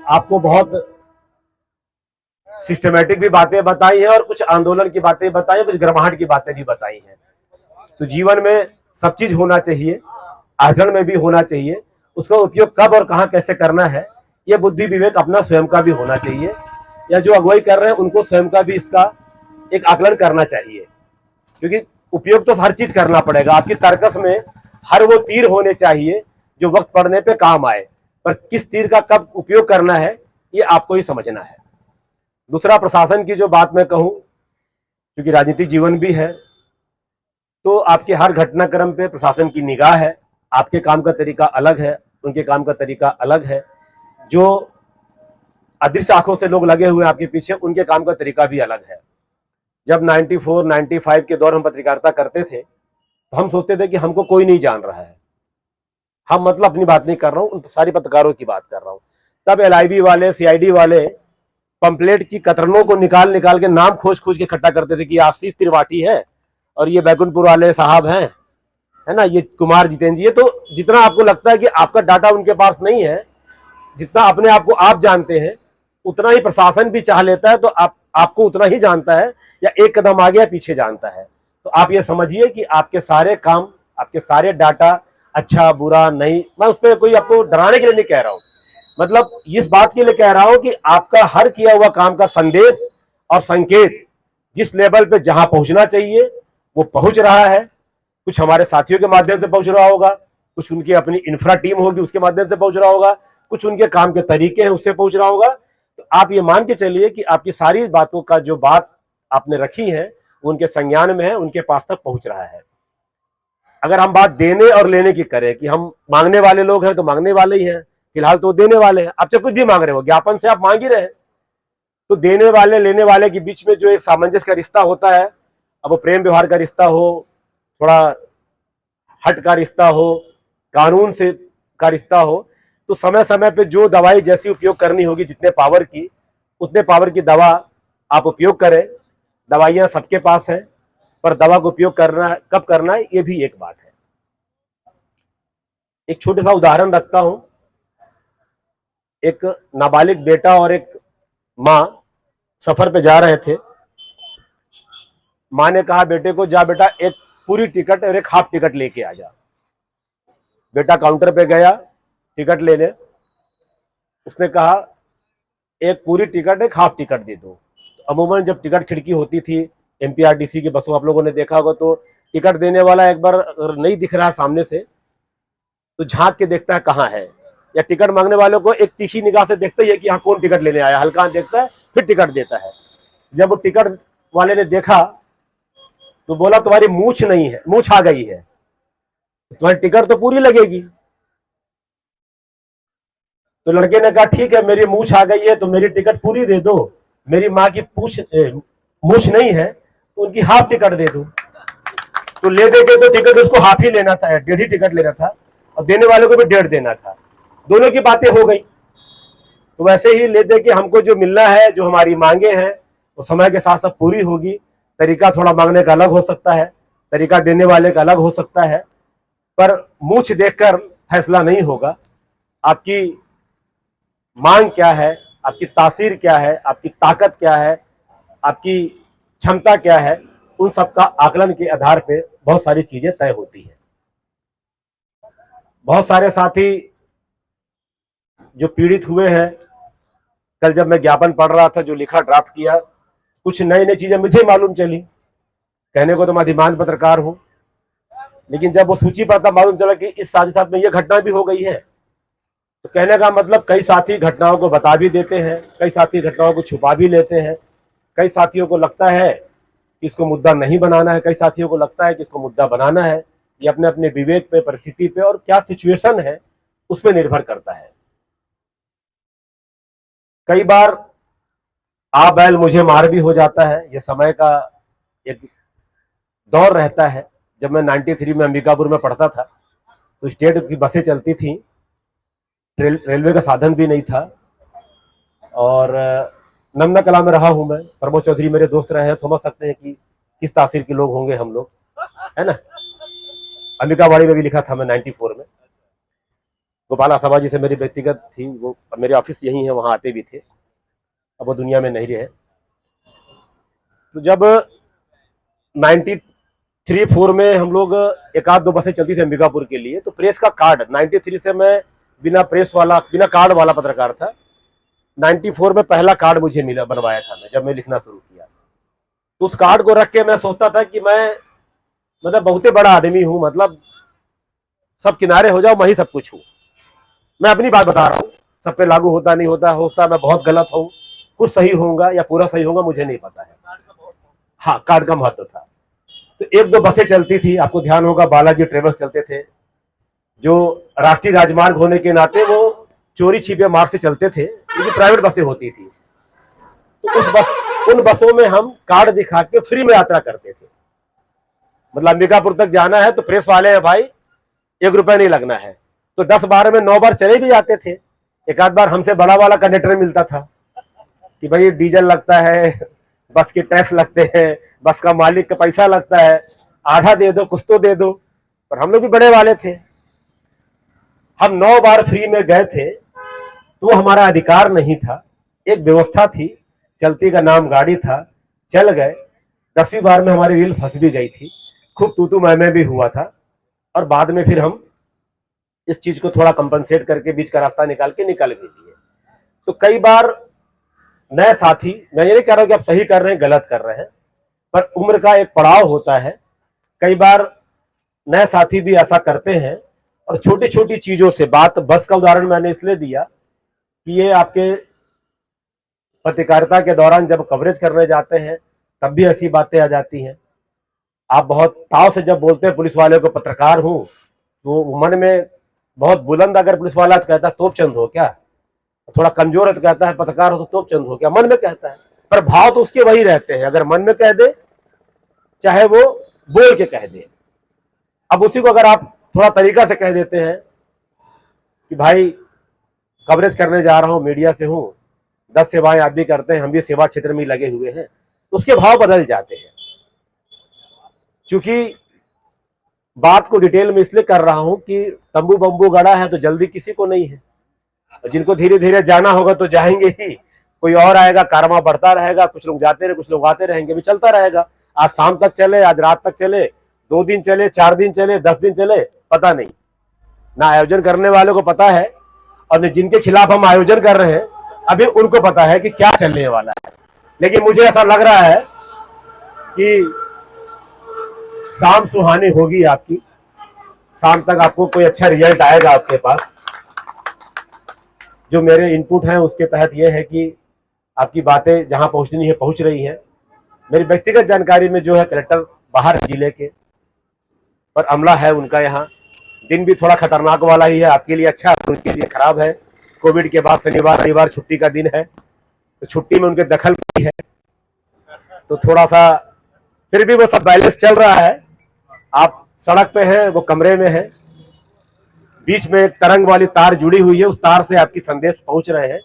आपको बहुत सिस्टमेटिक भी बातें बताई हैं और कुछ आंदोलन की बातें बताई हैं, कुछ गर्माहट की बातें भी बताई हैं। तो जीवन में सब चीज होना चाहिए, आचरण में भी होना चाहिए, उसका उपयोग कब और कहां कैसे करना है, यह बुद्धि विवेक अपना स्वयं का भी होना चाहिए, या जो अगुवाई कर रहे हैं उनको स्वयं का भी इसका एक आकलन करना चाहिए। क्योंकि उपयोग तो हर चीज करना पड़ेगा, आपकी तर्कस में हर वो तीर होने चाहिए जो वक्त पड़ने पे काम आए, पर किस तीर का कब उपयोग करना है ये आपको ही समझना है। दूसरा, प्रशासन की जो बात मैं कहूं, क्योंकि राजनीतिक जीवन भी है, तो आपके हर घटनाक्रम पे प्रशासन की निगाह है। आपके काम का तरीका अलग है, उनके काम का तरीका अलग है। जो अदृश्य आंखों से लोग लगे हुए हैं आपके पीछे, उनके काम का तरीका भी अलग है। जब 94, 95 के दौर हम पत्रकारिता करते थे तो हम सोचते थे कि हमको कोई नहीं जान रहा है। हम मतलब अपनी बात नहीं कर रहा हूं, उन सारी पत्रकारों की बात कर रहा हूं। तब LIB वाले, CID वाले पंपलेट की कतरनों को निकाल के नाम खोज के इकट्ठा करते थे कि आशीष त्रिपाठी है और ये बैकुंठपुर वाले साहब हैं, है ना, ये कुमार जितेंद्र जी है। तो जितना आपको लगता है कि आपका डाटा उनके पास नहीं है, जितना अपने आप को आप जानते हैं, उतना ही प्रशासन भी चाह लेता है, तो आपको उतना ही जानता है या एक कदम आगे या पीछे जानता है। तो आप ये समझिए कि आपके सारे काम, आपके सारे डाटा, अच्छा बुरा नहीं, मैं उस पर कोई आपको डराने के लिए नहीं कह रहा हूं, मतलब इस बात के लिए कह रहा हूं कि आपका हर किया हुआ काम का संदेश और संकेत जिस लेवल पे जहां पहुंचना चाहिए वो पहुंच रहा है। कुछ हमारे साथियों के माध्यम से पहुंच रहा होगा, कुछ उनकी अपनी इंफ्रा टीम होगी उसके माध्यम से पहुंच रहा होगा, कुछ उनके काम के तरीके हैं उससे पहुंच रहा होगा, तो आप ये मान के चलिए कि आपकी सारी बातों का जो बात आपने रखी है उनके संज्ञान में है, उनके पास तक पहुंच रहा है। अगर हम बात देने और लेने की करें कि हम मांगने वाले लोग हैं तो मांगने वाले ही हैं, फिलहाल तो देने वाले हैं। आप चाहे कुछ भी मांग रहे हो, ज्ञापन से आप मांग ही रहे हैं, तो देने वाले लेने वाले के बीच में जो एक सामंजस्य का रिश्ता होता है, अब वो प्रेम व्यवहार का रिश्ता हो, थोड़ा हट का रिश्ता हो, कानून से का रिश्ता हो, तो समय समय पे जो दवाई जैसी उपयोग करनी होगी, जितने पावर की उतने पावर की दवा आप उपयोग करें। दवाइयां सबके पास है, पर दवा का उपयोग करना कब करना है ये भी एक बात है। एक छोटा सा उदाहरण रखता हूं। एक नाबालिग बेटा और एक माँ सफर पे जा रहे थे। माँ ने कहा बेटे को, जा बेटा एक पूरी टिकट और एक हाफ टिकट लेके आ जा। बेटा काउंटर पे गया टिकट लेने, उसने कहा एक पूरी टिकट एक हाफ टिकट दे दो। अमूमन जब टिकट खिड़की होती थी एमपीआरटीसी की बसों, आप लोगों ने देखा होगा, तो टिकट देने वाला एक बार अगर नहीं दिख रहा है सामने से तो झांक के देखता है कहाँ है, या टिकट मांगने वालों को एक तीखी निगाह से देखता ही है कि यहाँ कौन टिकट लेने आया, हल्का देखता है फिर टिकट देता है। जब वो टिकट वाले ने देखा तो बोला तुम्हारी मूछ नहीं है, मूछ आ गई है, तुम्हारी टिकट तो पूरी लगेगी। तो लड़के ने कहा ठीक है, मेरी मूछ आ गई है तो मेरी टिकट पूरी दे दो, मेरी माँ की मूछ नहीं है तो उनकी हाफ टिकट दे दो। तो ले दे के तो टिकट उसको हाफ ही लेना था, 1.5 ही टिकट लेना था, और देने वाले को भी 1.5 देना था। दोनों की बातें हो गई। तो वैसे ही ले दे के हमको जो मिलना है, जो हमारी मांगे हैं, वो समय के साथ साथ पूरी होगी। तरीका थोड़ा मांगने का अलग हो सकता है, तरीका देने वाले का अलग हो सकता है, पर मूछ देखकर फैसला नहीं होगा। आपकी मांग क्या है, आपकी तासीर क्या है, आपकी ताकत क्या है, आपकी क्षमता क्या है, उन सबका आकलन के आधार पे बहुत सारी चीजें तय होती है। बहुत सारे साथी जो पीड़ित हुए हैं, कल जब मैं ज्ञापन पढ़ रहा था, जो लिखा ड्राफ्ट किया, कुछ नई नई चीजें मुझे मालूम चली। कहने को तो मैं अधिमांश पत्रकार हूं, लेकिन जब वो सूची पर था मालूम चला कि इस साथ ही साथ में ये घटना भी हो गई है। तो कहने का मतलब कई साथी घटनाओं को बता भी देते हैं, कई साथी घटनाओं को छुपा भी लेते हैं। कई साथियों को लगता है कि इसको मुद्दा नहीं बनाना है, कई साथियों को लगता है कि इसको मुद्दा बनाना है। ये अपने अपने विवेक पे, परिस्थिति पे और क्या सिचुएशन है उस पर निर्भर करता है। कई बार आ बैल मुझे मार भी हो जाता है। ये समय का एक दौर रहता है। जब मैं 93 में अंबिकापुर में पढ़ता था तो स्टेट की बसें चलती थी, रेलवे का साधन भी नहीं था, और नमना कला में रहा हूं मैं। प्रमोद चौधरी मेरे दोस्त रहे हैं, समझ सकते हैं कि किस तासीर के लोग होंगे हम लोग, है ना। अंबिकावाड़ी में भी लिखा था मैं 94 में। गोपाल आसाबा जी से मेरी व्यक्तिगत थी, वो मेरे ऑफिस यही है, वहां आते भी थे, अब वो दुनिया में नहीं रहे। तो जब 93-4 में हम लोग एक आध दो बसें चलती थी अंबिकापुर के लिए, तो प्रेस का कार्ड 93 से मैं बिना प्रेस वाला, बिना कार्ड वाला पत्रकार था। 94 में पहला कार्ड मुझे मिला, बनवाया था मैं जब मैं लिखना शुरू किया। तो उस कार्ड को रख के मैं सोचता था कि मैं मतलब बहुत बड़ा आदमी हूं, मतलब सब किनारे हो जाओ, मैं ही सब कुछ हूं। मैं अपनी बात बता रहा हूं, सब पे लागू होता नहीं होता, होता मैं बहुत गलत हूं, कुछ सही होगा या पूरा सही होगा मुझे नहीं पता है। हाँ, कार्ड का महत्व था। तो एक दो बसें चलती थी, आपको ध्यान होगा बालाजी ट्रेवल्स चलते थे, जो राष्ट्रीय राजमार्ग होने के नाते वो चोरी छिपे मार्ग से चलते थे, क्योंकि प्राइवेट बसें होती थी। तो उन बसों में हम कार्ड दिखा के फ्री में यात्रा करते थे। मतलब अंबिकापुर तक जाना है तो प्रेस वाले हैं भाई, 1 रुपया नहीं लगना है। तो 10 बार में 9 बार चले भी जाते थे। एक आध बार हमसे बड़ा वाला कंडक्टर मिलता था कि भाई डीजल लगता है, बस के टैक्स लगते हैं, बस का मालिक का पैसा लगता है, आधा दे दो, कुछ तो दे दो। पर हम लोग भी बड़े वाले थे, हम 9 बार फ्री में गए थे, तो वो हमारा अधिकार नहीं था, एक व्यवस्था थी, चलती का नाम गाड़ी था, चल गए। 10वीं बार में हमारी रील फंस भी गई थी, खूब तू मैं भी हुआ था, और बाद में फिर हम इस चीज को थोड़ा कंपनसेट करके बीच का रास्ता निकाल के निकल भी लिए। तो कई बार नए साथी, मैं ये नहीं कह रहा हूं कि आप सही कर रहे हैं गलत कर रहे हैं, पर उम्र का एक पड़ाव होता है। कई बार नए साथी भी ऐसा करते हैं, और छोटी छोटी चीजों से बात, बस का उदाहरण मैंने इसलिए दिया कि ये आपके पत्रकारिता के दौरान जब कवरेज करने जाते हैं तब भी ऐसी बातें आ जाती हैं। आप बहुत ताव से जब बोलते हैं पुलिस वाले को पत्रकार हूं, तो मन में बहुत बुलंद अगर पुलिस वाला तो कहता है तोप चंद हो क्या, थोड़ा कमजोर है तो कहता है पत्रकार हो तो तोप चंद हो क्या, मन में कहता है, पर भाव तो उसके वही रहते हैं। अगर मन में कह दे चाहे वो बोल के कह दे। अब उसी को अगर आप थोड़ा तरीका से कह देते हैं कि भाई कवरेज करने जा रहा हूं, मीडिया से हूं, 10 सेवाएं आप भी करते हैं, हम भी सेवा क्षेत्र में लगे हुए हैं, तो उसके भाव बदल जाते हैं। क्योंकि बात को डिटेल में इसलिए कर रहा हूं कि तंबू बम्बू गड़ा है तो जल्दी किसी को नहीं है, जिनको धीरे धीरे जाना होगा तो जाएंगे ही, कोई और आएगा, कारवां बढ़ता रहेगा, कुछ लोग जाते रहे, कुछ लोग आते रहेंगे, भी चलता रहेगा। आज शाम तक चले, आज रात तक चले, 2 दिन चले, 4 दिन चले, 10 दिन चले, पता नहीं। ना आयोजन करने वालों को पता है और जिनके खिलाफ हम आयोजन कर रहे हैं अभी उनको पता है कि क्या चलने वाला है। लेकिन मुझे ऐसा लग रहा है कि शाम सुहानी होगी आपकी, शाम तक आपको कोई अच्छा रिजल्ट आएगा आपके पास। जो मेरे इनपुट हैं उसके तहत यह है कि आपकी बातें जहां पहुंचनी है पहुंच रही हैं। मेरी व्यक्तिगत जानकारी में जो है कलेक्टर बाहर जिले के, पर अमला है उनका यहाँ। दिन भी थोड़ा खतरनाक वाला ही है, आपके लिए अच्छा है, उनके लिए खराब है। कोविड के बाद शनिवार रविवार छुट्टी का दिन है, तो छुट्टी में उनके दखल भी है, तो थोड़ा सा फिर भी वो सब बैलेंस चल रहा है। आप सड़क पे हैं, वो कमरे में है, बीच में एक तरंग वाली तार जुड़ी हुई है, उस तार से आपकी संदेश पहुंच रहे हैं।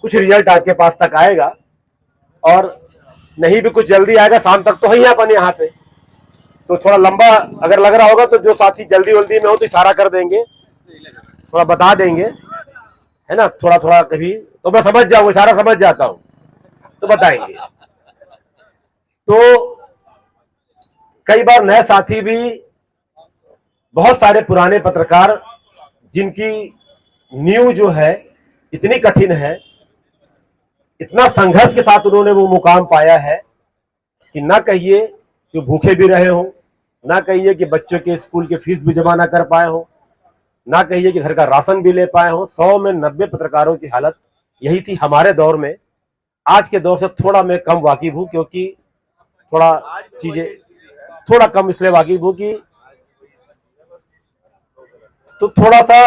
कुछ रिजल्ट आपके पास तक आएगा और नहीं भी कुछ जल्दी आएगा, शाम तक तो है ही अपन यहाँ पे। तो थोड़ा लंबा अगर लग रहा होगा तो जो साथी जल्दी जल्दी में हो तो इशारा कर देंगे, थोड़ा बता देंगे, है ना, थोड़ा थोड़ा कभी तो मैं समझ जाऊंगा, इशारा समझ जाता हूं तो बताएंगे। तो कई बार नए साथी भी, बहुत सारे पुराने पत्रकार जिनकी नींव जो है इतनी कठिन है, इतना संघर्ष के साथ उन्होंने वो मुकाम पाया है कि ना कहिए कि भूखे भी रहे हो, ना कहिए कि बच्चों के स्कूल की फीस भी जमा ना कर पाए हो, ना कहिए कि घर का राशन भी ले पाए हो। 100 में 90 पत्रकारों की हालत यही थी हमारे दौर में। आज के दौर से थोड़ा मैं कम वाकिफ हूं, क्योंकि थोड़ा चीजें थोड़ा कम इसलिए वाकिफ हूं कि तो थोड़ा सा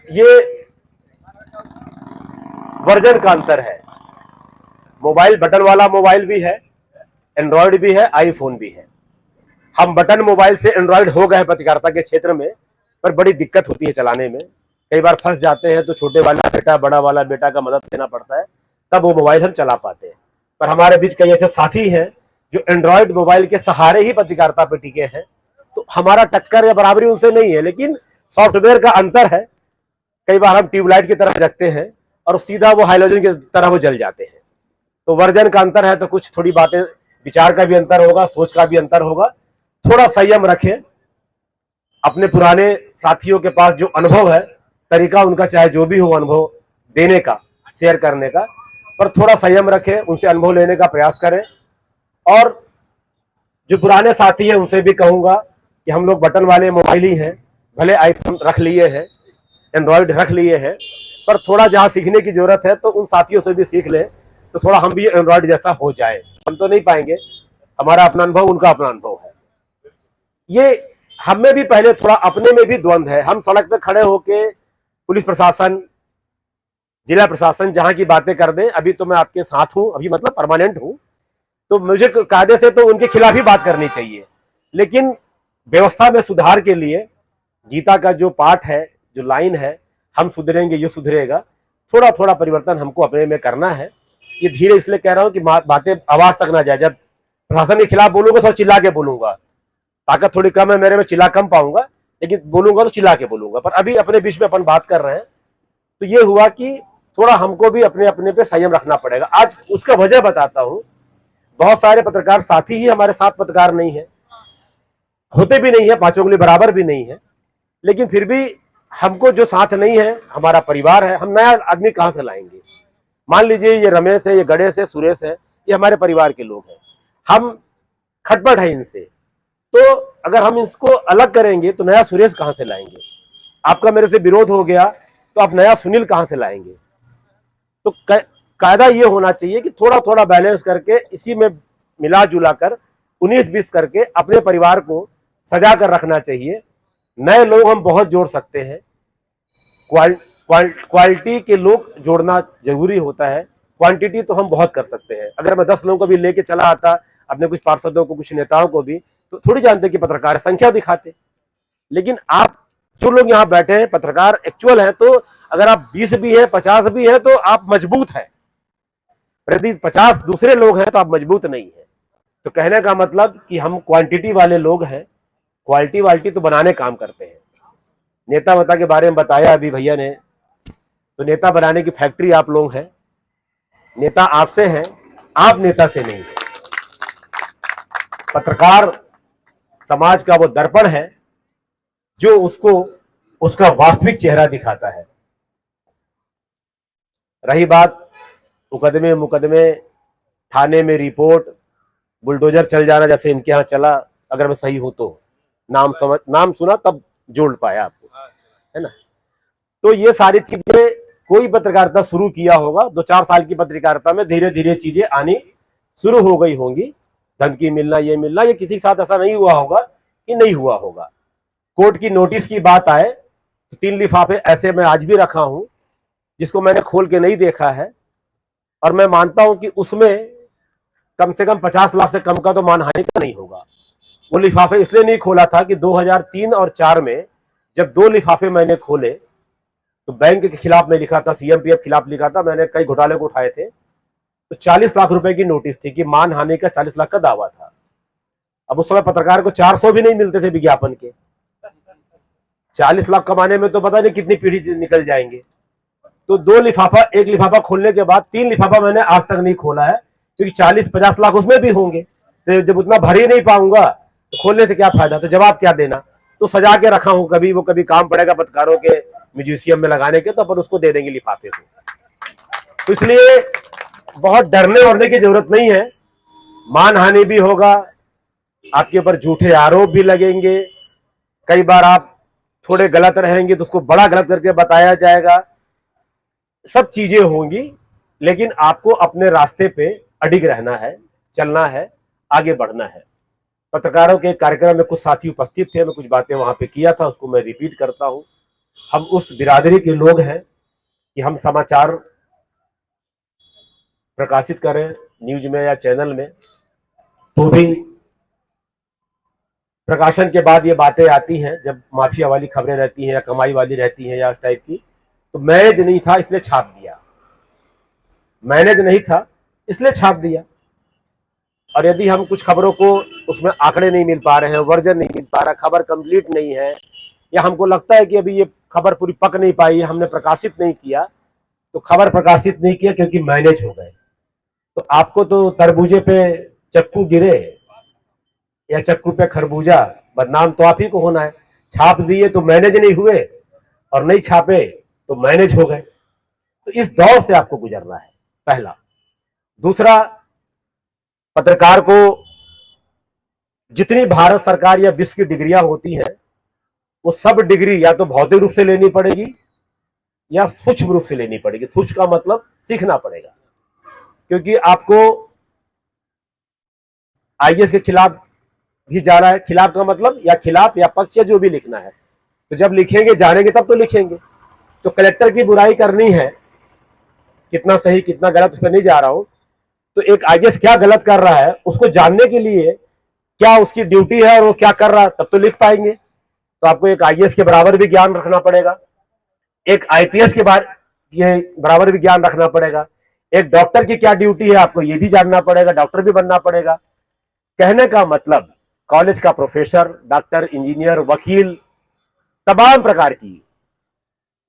ये वर्जन का अंतर है। मोबाइल बटन वाला मोबाइल भी है, एंड्रॉयड भी है, आईफोन भी है। हम बटन मोबाइल से एंड्रॉयड हो गए पत्रकारिता के क्षेत्र में, पर बड़ी दिक्कत होती है चलाने में। कई बार फंस जाते हैं तो छोटे वाला बेटा बड़ा वाला बेटा का मदद लेना पड़ता है, तब वो मोबाइल हम चला पाते हैं। पर हमारे बीच कई ऐसे साथी हैं जो एंड्रॉयड मोबाइल के सहारे ही पत्रकारिता पे टिके हैं, तो हमारा टक्कर या बराबरी उनसे नहीं है, लेकिन सॉफ्टवेयर का अंतर है। कई बार हम ट्यूबलाइट की तरह जगते हैं और सीधा वो हाइलोजन की तरह वो जल जाते हैं। तो वर्जन का अंतर है, तो कुछ थोड़ी बातें, विचार का भी अंतर होगा, सोच का भी अंतर होगा। थोड़ा संयम रखें। अपने पुराने साथियों के पास जो अनुभव है, तरीका उनका चाहे जो भी हो अनुभव देने का, शेयर करने का, पर थोड़ा संयम रखें, उनसे अनुभव लेने का प्रयास करें। और जो पुराने साथी हैं उनसे भी कहूंगा कि हम लोग बटन वाले मोबाइल ही हैं, भले आईफोन रख लिए हैं, एंड्रॉयड रख लिए हैं, पर थोड़ा जहां सीखने की जरूरत है तो उन साथियों से भी सीख लें, तो थोड़ा हम भी एंड्रॉयड जैसा हो जाए। हम तो नहीं पाएंगे, हमारा अपना अनुभव, उनका अपना अनुभव है। ये हमें भी पहले थोड़ा अपने में भी द्वंद्व है। हम सड़क पे खड़े होके पुलिस प्रशासन, जिला प्रशासन जहां की बातें कर दें, अभी तो मैं आपके साथ हूं, अभी मतलब परमानेंट हूं, तो मुझे कायदे से तो उनके खिलाफ ही बात करनी चाहिए। लेकिन व्यवस्था में सुधार के लिए गीता का जो पाठ है, जो लाइन है, हम सुधरेंगे ये सुधरेगा, थोड़ा थोड़ा परिवर्तन हमको अपने में करना है। ये धीरे इसलिए कह रहा हूं कि बातें आवाज तक ना जाए। जब प्रशासन के खिलाफ बोलूंगा तो चिल्ला के बोलूंगा, ताकत थोड़ी कम है मेरे में, चिल्ला कम पाऊंगा, लेकिन बोलूंगा तो चिल्ला के बोलूंगा। पर अभी अपने बीच में अपन बात कर रहे हैं, तो ये हुआ कि थोड़ा हमको भी अपने अपने पे संयम रखना पड़ेगा। आज उसका वजह बताता हूं। बहुत सारे पत्रकार साथी ही हमारे साथ पत्रकार नहीं है, होते भी नहीं है, 5 उंगली बराबर भी नहीं है, लेकिन फिर भी हमको जो साथ नहीं है, हमारा परिवार है, हम नया आदमी कहां से लाएंगे। मान लीजिए ये रमेश है, ये गणेश है, सुरेश है, ये हमारे परिवार के लोग हैं, हम खटपट है इनसे, तो अगर हम इसको अलग करेंगे तो नया सुरेश कहां से लाएंगे। आपका मेरे से विरोध हो गया तो आप नया सुनील कहां से लाएंगे? तो कायदा ये होना चाहिए कि थोड़ा थोड़ा बैलेंस करके इसी में मिला जुला कर 19-20 करके अपने परिवार को सजा कर रखना चाहिए। नए लोग हम बहुत जोड़ सकते हैं, क्वालिटी के लोग जोड़ना जरूरी होता है, क्वांटिटी तो हम बहुत कर सकते हैं। अगर मैं 10 लोगों को भी लेके चला आता, अपने कुछ पार्षदों को, कुछ नेताओं को भी, तो थोड़ी जानते कि पत्रकार संख्या दिखाते। लेकिन आप जो लोग यहाँ बैठे हैं पत्रकार एक्चुअल हैं, तो अगर आप 20 भी हैं, 50 भी हैं, तो आप मजबूत हैं। यदि 50 दूसरे लोग हैं तो आप मजबूत नहीं है। तो कहने का मतलब कि हम क्वांटिटी वाले लोग हैं, क्वालिटी वालिटी तो बनाने काम करते हैं। नेता वता के बारे में बताया अभी भैया ने, तो नेता बनाने की फैक्ट्री आप लोग हैं। नेता आपसे हैं, आप नेता से नहीं है। पत्रकार समाज का वो दर्पण है जो उसको उसका वास्तविक चेहरा दिखाता है। रही बात मुकदमे, थाने में रिपोर्ट, बुलडोजर चल जाना जैसे इनके यहाँ चला, अगर मैं सही हो तो नाम सुना तब जोड़ पाया आपको, है ना। तो ये सारी चीजें कोई पत्रकारिता शुरू किया होगा, 2-4 साल की पत्रकारिता में धीरे धीरे चीजें आनी शुरू हो गई होंगी। धमकी मिलना, ये मिलना, ये किसी के साथ ऐसा नहीं हुआ होगा कि नहीं हुआ होगा। कोर्ट की नोटिस की बात आए तो 3 लिफाफे ऐसे मैं आज भी रखा हूं जिसको मैंने खोल के नहीं देखा है, और मैं मानता हूं कि उसमें कम से कम 50 लाख से कम का तो मानहानि का नहीं होगा। वो लिफाफे इसलिए नहीं खोला था कि 2003 और 4 में जब 2 लिफाफे मैंने खोले तो बैंक के खिलाफ में लिखा था, सीएमपीएफ खिलाफ लिखा था, मैंने कई घोटाले को उठाए थे, तो 40 लाख रुपए की नोटिस थी कि मानहानि का 40 लाख का दावा था। अब उस समय पत्रकार को 400 भी नहीं मिलते थे विज्ञापन के। 40 लाख कमाने में तो पता नहीं कितनी पीढ़ी निकल जाएंगे। तो 2 लिफाफा, 1 लिफाफा खोलने के बाद 3 लिफाफा मैंने आज तक नहीं खोला है, क्योंकि 40-50 लाख उसमें भी होंगे, तो जब उतना भर ही नहीं पाऊंगा तो खोलने से क्या फायदा, तो जवाब क्या देना। तो सजा के रखा हूं, कभी काम पड़ेगा पत्रकारों के म्यूजियम में लगाने के, तो अपन उसको दे देंगे लिफाफे को। तो इसलिए बहुत डरने वरने की जरूरत नहीं है। मानहानि भी होगा, आपके ऊपर झूठे आरोप भी लगेंगे, कई बार आप थोड़े गलत रहेंगे तो उसको बड़ा गलत करके बताया जाएगा, सब चीजें होंगी, लेकिन आपको अपने रास्ते पे अडिग रहना है, चलना है, आगे बढ़ना है। पत्रकारों के कार्यक्रम में कुछ साथी उपस्थित थे, मैं कुछ बातें वहां पे किया था, उसको मैं रिपीट करता हूं। हम उस बिरादरी के लोग हैं कि हम समाचार प्रकाशित करें न्यूज में या चैनल में, तो भी प्रकाशन के बाद ये बातें आती हैं, जब माफिया वाली खबरें रहती हैं या कमाई वाली रहती हैं या इस टाइप की, तो मैनेज नहीं था इसलिए छाप दिया, मैनेज नहीं था इसलिए छाप दिया। और यदि हम कुछ खबरों को उसमें आंकड़े नहीं मिल पा रहे हैं, वर्जन नहीं मिल पा रहा, खबर कंप्लीट नहीं है, या हमको लगता है कि अभी ये खबर पूरी पक नहीं पाई, हमने प्रकाशित नहीं किया, तो खबर प्रकाशित नहीं किया क्योंकि मैनेज हो गए। तो आपको तो तरबूजे पे चक्कू गिरे या चक्कू पे खरबूजा, बदनाम तो आप ही को होना है। छाप दिए तो मैनेज नहीं हुए, और नहीं छापे तो मैनेज हो गए। तो इस दौर से आपको गुजरना है, पहला। दूसरा, पत्रकार को जितनी भारत सरकार या विश्व की डिग्रियां होती हैं, वो सब डिग्री या तो भौतिक रूप से लेनी पड़ेगी या सूक्ष्म रूप से लेनी पड़ेगी। सूक्ष्म का मतलब सीखना पड़ेगा, क्योंकि आपको आईएएस के खिलाफ भी जाना है, खिलाफ का मतलब या खिलाफ या पक्ष या जो भी लिखना है, तो जब लिखेंगे जानेंगे तब तो लिखेंगे। तो कलेक्टर की बुराई करनी है, कितना सही कितना गलत उस पर नहीं जा रहा हूं, तो एक आईएएस क्या गलत कर रहा है उसको जानने के लिए क्या उसकी ड्यूटी है और वो क्या कर रहा है, तब तो लिख पाएंगे। तो आपको एक आईएएस के बराबर भी ज्ञान रखना पड़ेगा, एक आईपीएस के बराबर भी ज्ञान रखना पड़ेगा, एक डॉक्टर की क्या ड्यूटी है आपको ये भी जानना पड़ेगा, डॉक्टर भी बनना पड़ेगा। कहने का मतलब कॉलेज का प्रोफेसर, डॉक्टर, इंजीनियर, वकील, तमाम प्रकार की,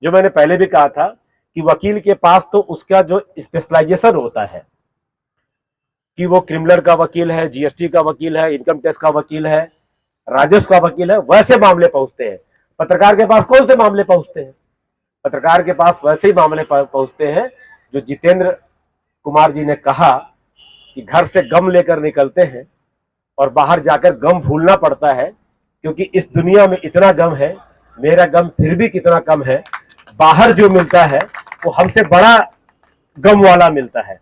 जो मैंने पहले भी कहा था कि वकील के पास तो उसका जो स्पेशलाइजेशन होता है कि वो क्रिमिनल का वकील है, जीएसटी का वकील है, इनकम टैक्स का वकील है, राजस्व का वकील है, वैसे मामले पहुंचते हैं। पत्रकार के पास कौन से मामले पहुंचते हैं? पत्रकार के पास वैसे ही मामले पहुंचते हैं जो जितेंद्र कुमार जी ने कहा कि घर से गम लेकर निकलते हैं और बाहर जाकर गम भूलना पड़ता है, क्योंकि इस दुनिया में इतना गम है, मेरा गम फिर भी कितना कम है, बाहर जो मिलता है वो हमसे बड़ा गम वाला मिलता है।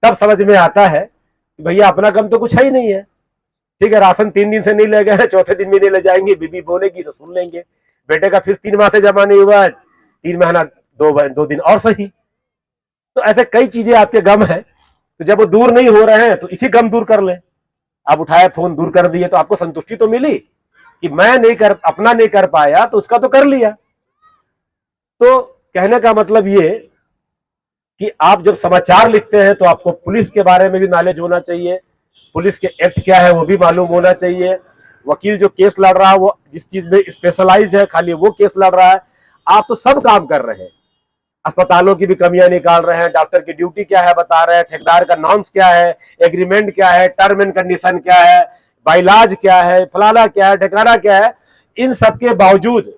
तब समझ में आता है कि भैया अपना गम तो कुछ है ही नहीं है। ठीक है, राशन 3 दिन से नहीं ले गए, चौथे दिन भी नहीं ले जाएंगे, बीबी बोलेगी तो सुन लेंगे। बेटे का फीस 3 माह से जमा नहीं हुआ, 3 महीना 2 दिन और सही। तो ऐसे कई चीजें आपके गम है, तो जब वो दूर नहीं हो रहे हैं तो इसी गम दूर कर ले। आप उठाए फोन, दूर कर दिए, तो आपको संतुष्टि तो मिली कि मैं नहीं कर, अपना नहीं कर पाया तो उसका तो कर लिया। तो कहने का मतलब ये कि आप जब समाचार लिखते हैं तो आपको पुलिस के बारे में भी नॉलेज होना चाहिए, पुलिस के एक्ट क्या है वो भी मालूम होना चाहिए, वकील जो केस लड़ रहा है वो जिस चीज में स्पेशलाइज है खाली वो केस लड़ रहा है। आप तो सब काम कर रहे हैं, अस्पतालों की भी कमियां निकाल रहे हैं, डॉक्टर की ड्यूटी क्या है बता रहे हैं, ठेकेदार का नॉर्म्स क्या है, एग्रीमेंट क्या है, टर्म एंड कंडीशन क्या है, बाइलाज क्या है, फलाना क्या है, ठिकाना क्या है। इन सब के बावजूद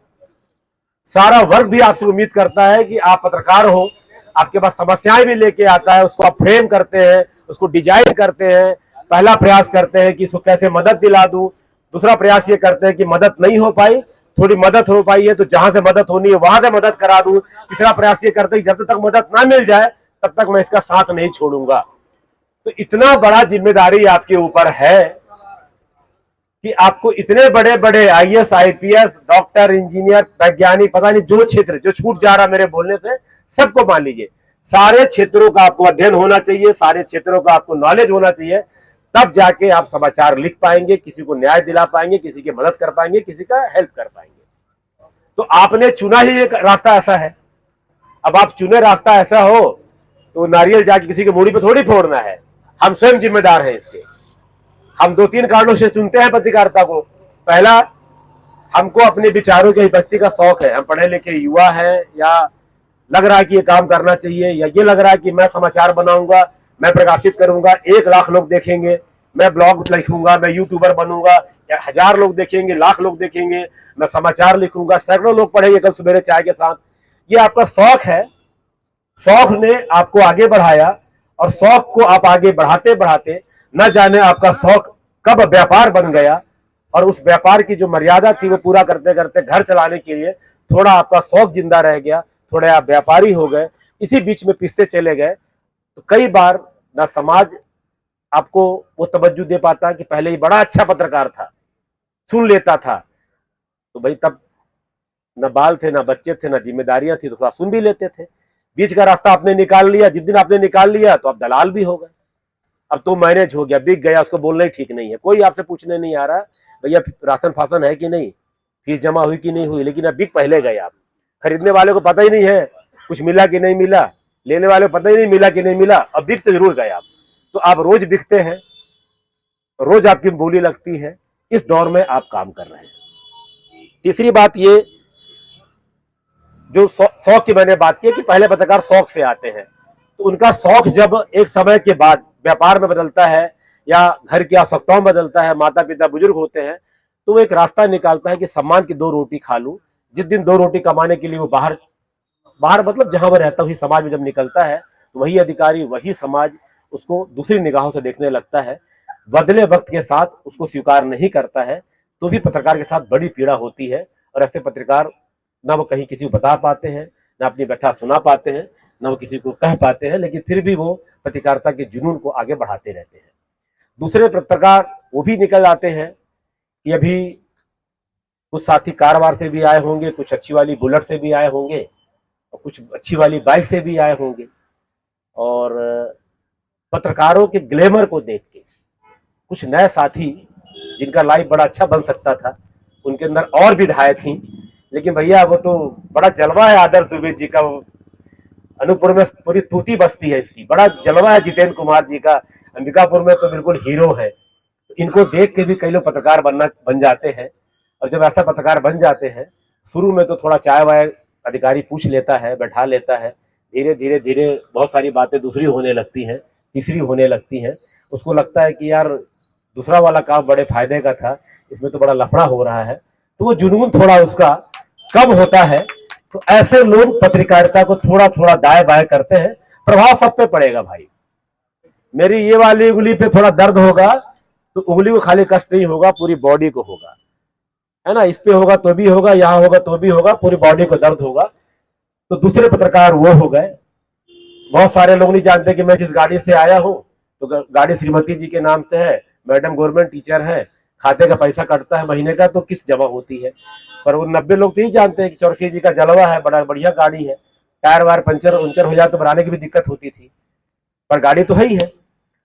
सारा वर्ग भी आपसे उम्मीद करता है कि आप पत्रकार हो, आपके पास समस्याएं भी लेके आता है, उसको आप फ्रेम करते हैं, उसको डिजाइन करते हैं। पहला प्रयास करते हैं कि इसको कैसे मदद दिला दूं, दूसरा प्रयास ये करते हैं कि मदद नहीं हो पाई, थोड़ी मदद हो पाई है तो जहां से मदद होनी है वहां से मदद करा दूं। तीसरा प्रयास ये करते हैं कि जब तक मदद ना मिल जाए तब तक मैं इसका साथ नहीं छोड़ूंगा। तो इतना बड़ा जिम्मेदारी आपके ऊपर है कि आपको इतने बड़े बड़े आईएएस, आईपीएस, डॉक्टर, इंजीनियर, वैज्ञानिक, पता नहीं जो क्षेत्र जो छूट जा रहा मेरे बोलने से, सबको मान लीजिए, सारे क्षेत्रों का आपको अध्ययन होना चाहिए, सारे क्षेत्रों का आपको नॉलेज होना चाहिए, तब जाके आप समाचार लिख पाएंगे, किसी को न्याय दिला पाएंगे, किसी की मदद कर पाएंगे, किसी का हेल्प कर पाएंगे। तो आपने चुना ही एक रास्ता ऐसा है। अब आप चुने रास्ता ऐसा हो तो नारियल जाके किसी की मूड़ी पे थोड़ी फोड़ना है, हम स्वयं जिम्मेदार हैं इसके। हम 2-3 कारणों से चुनते हैं पत्रकारिता को। पहला, हमको अपने विचारों की अभिव्यक्ति का शौक है, हम पढ़े लिखे युवा हैं, या लग रहा है कि ये काम करना चाहिए, या ये लग रहा है कि मैं समाचार बनाऊंगा, मैं प्रकाशित करूंगा, 1 लाख लोग देखेंगे, मैं ब्लॉग लिखूंगा, मैं यूट्यूबर बनूंगा, या 1000 लोग देखेंगे, लाख लोग देखेंगे, मैं समाचार लिखूंगा, सैकड़ों लोग पढ़ेंगे कल सवेरे चाय के साथ। ये आपका शौक है, शौक ने आपको आगे बढ़ाया, और शौक को आप आगे बढ़ाते बढ़ाते न जाने आपका शौक कब व्यापार बन गया, और उस व्यापार की जो मर्यादा थी वो पूरा करते करते घर चलाने के लिए थोड़ा आपका शौक जिंदा रह गया, थोड़े आप व्यापारी हो गए, इसी बीच में पिसते चले गए। तो कई बार ना समाज आपको वो तवज्जो दे पाता कि पहले ही बड़ा अच्छा पत्रकार था, सुन लेता था, तो भाई तब न बाल थे, ना बच्चे थे, ना जिम्मेदारियां थी, तो थोड़ा सुन भी लेते थे। बीच का रास्ता आपने निकाल लिया, जिस दिन आपने निकाल लिया तो आप दलाल भी हो गए, अब तो मैनेज हो गया, बिक गया, उसको बोलना ही ठीक नहीं है। कोई आपसे पूछने नहीं आ रहा भैया राशन फासन है कि नहीं, फीस जमा हुई कि नहीं हुई, लेकिन अब बिक पहले गए आप। खरीदने वाले को पता ही नहीं है कुछ मिला कि नहीं मिला, लेने वाले को पता ही नहीं मिला कि नहीं मिला, अब बिक तो जरूर गए आप। तो आप रोज बिकते हैं, रोज आपकी बोली लगती है, इस दौर में आप काम कर रहे हैं। तीसरी बात ये, जो शौक की मैंने बात की कि पहले पत्रकार शौक से आते हैं, तो उनका शौक जब एक समय के बाद व्यापार में बदलता है या घर की आवश्यकताओं में बदलता है, माता पिता बुजुर्ग होते हैं, तो वो एक रास्ता निकालता है कि सम्मान की 2 रोटी खा लूं। जिस दिन 2 रोटी कमाने के लिए वो बाहर मतलब जहां वो रहता है समाज में जब निकलता है, तो वही अधिकारी, वही समाज उसको दूसरी निगाहों से देखने लगता है, बदले वक्त के साथ उसको स्वीकार नहीं करता है। तो भी पत्रकार के साथ बड़ी पीड़ा होती है, और ऐसे पत्रकार ना वो कहीं किसी को बता पाते हैं, ना अपनी व्यथा सुना पाते हैं, ना वो किसी को कह पाते हैं, लेकिन फिर भी वो पत्रकारिता के जुनून को आगे बढ़ाते रहते हैं। दूसरे पत्रकार वो भी निकल आते हैं कि अभी कुछ साथी कारवार से भी आए होंगे, कुछ अच्छी वाली बुलेट से भी आए होंगे, और कुछ अच्छी वाली बाइक से भी आए होंगे, और पत्रकारों के ग्लैमर को देख के कुछ नए साथी जिनका लाइफ बड़ा अच्छा बन सकता था, उनके अंदर और भी धाएं थी, लेकिन भैया वो तो बड़ा जलवा है आदर्श दुबे जी का, अनूपपुर में पूरी तूती बस्ती है इसकी, बड़ा जलवा है जितेंद्र कुमार जी का, अंबिकापुर में तो बिल्कुल हीरो है। इनको देख के भी कई लोग पत्रकार बन जाते हैं, और जब ऐसा पत्रकार बन जाते हैं, शुरू में तो थोड़ा चाय वाय अधिकारी पूछ लेता है, बैठा लेता है, धीरे धीरे धीरे बहुत सारी बातें दूसरी होने लगती हैं, तीसरी होने लगती हैं, उसको लगता है कि यार दूसरा वाला काम बड़े फायदे का था, इसमें तो बड़ा लफड़ा हो रहा है, तो वो जुनून थोड़ा उसका कम होता है। तो ऐसे लोग पत्रकारिता को थोड़ा थोड़ा दाएं बाएं करते हैं, प्रभाव सब पे पड़ेगा भाई। मेरी ये वाली उंगली पे थोड़ा दर्द होगा तो उंगली को खाली कष्ट नहीं होगा, पूरी बॉडी को होगा, है ना, इस पे होगा तो भी होगा, यहाँ होगा तो भी होगा, पूरी बॉडी को दर्द होगा। तो दूसरे पत्रकार वो हो गए। बहुत सारे लोग नहीं जानते कि मैं जिस गाड़ी से आया हूं तो गाड़ी श्रीमती जी के नाम से है, मैडम गवर्नमेंट टीचर है, खाते का पैसा कटता है महीने का तो किस्त जमा होती है। पर वो 90 लोग तो यही जानते हैं कि चौरसिया जी का जलवा है, बड़ा बढ़िया गाड़ी है, टायर वायर पंचर उंचर हो जाए तो बनाने की भी दिक्कत होती थी, पर गाड़ी तो है ही है।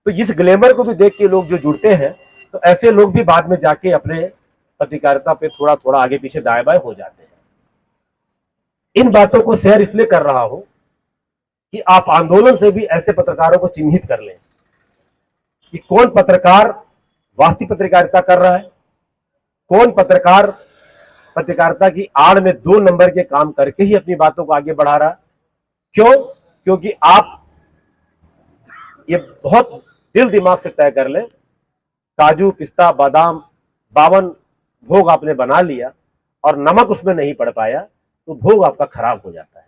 तो इस ग्लैमर को भी देख के लोग जो जुड़ते हैं, तो ऐसे लोग भी बाद में जाके अपने पत्रकारिता पे थोड़ा थोड़ा आगे पीछे दाएं बाएं हो जाते हैं। इन बातों को शेयर इसलिए कर रहा हूं कि आप आंदोलन से भी ऐसे पत्रकारों को चिन्हित कर लें कि कौन पत्रकार वास्तविक पत्रकारिता कर रहा है, कौन पत्रकार पत्रकारिता की आड़ में 2 नंबर के काम करके ही अपनी बातों को आगे बढ़ा रहा है। क्यों? क्योंकि आप ये बहुत दिल दिमाग से तय कर लें, काजू पिस्ता बादाम 52 भोग आपने बना लिया और नमक उसमें नहीं पड़ पाया तो भोग आपका खराब हो जाता है।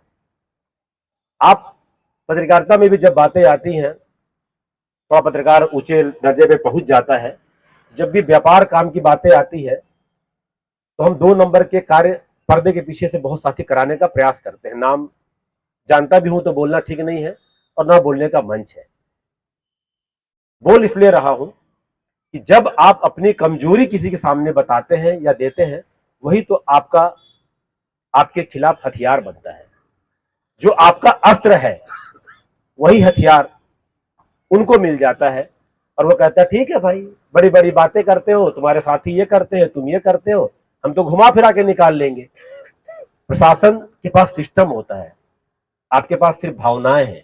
आप पत्रकारिता में भी जब बातें आती हैं, थोड़ा पत्रकार ऊंचे दर्जे पे पहुंच जाता है, जब भी व्यापार काम की बातें आती है तो हम 2 नंबर के कार्य पर्दे के पीछे से बहुत साथी कराने का प्रयास करते हैं। नाम जानता भी हूं तो बोलना ठीक नहीं है और ना बोलने का मंच है। बोल इसलिए रहा हूं कि जब आप अपनी कमजोरी किसी के सामने बताते हैं या देते हैं, वही तो आपके खिलाफ हथियार बनता है। जो आपका अस्त्र है वही हथियार उनको मिल जाता है और वो कहता है ठीक है भाई, बड़ी बड़ी बातें करते हो, तुम्हारे साथी ये करते हैं, तुम ये करते हो, हम तो घुमा फिरा के निकाल लेंगे। प्रशासन के पास सिस्टम होता है, आपके पास सिर्फ भावनाएं हैं,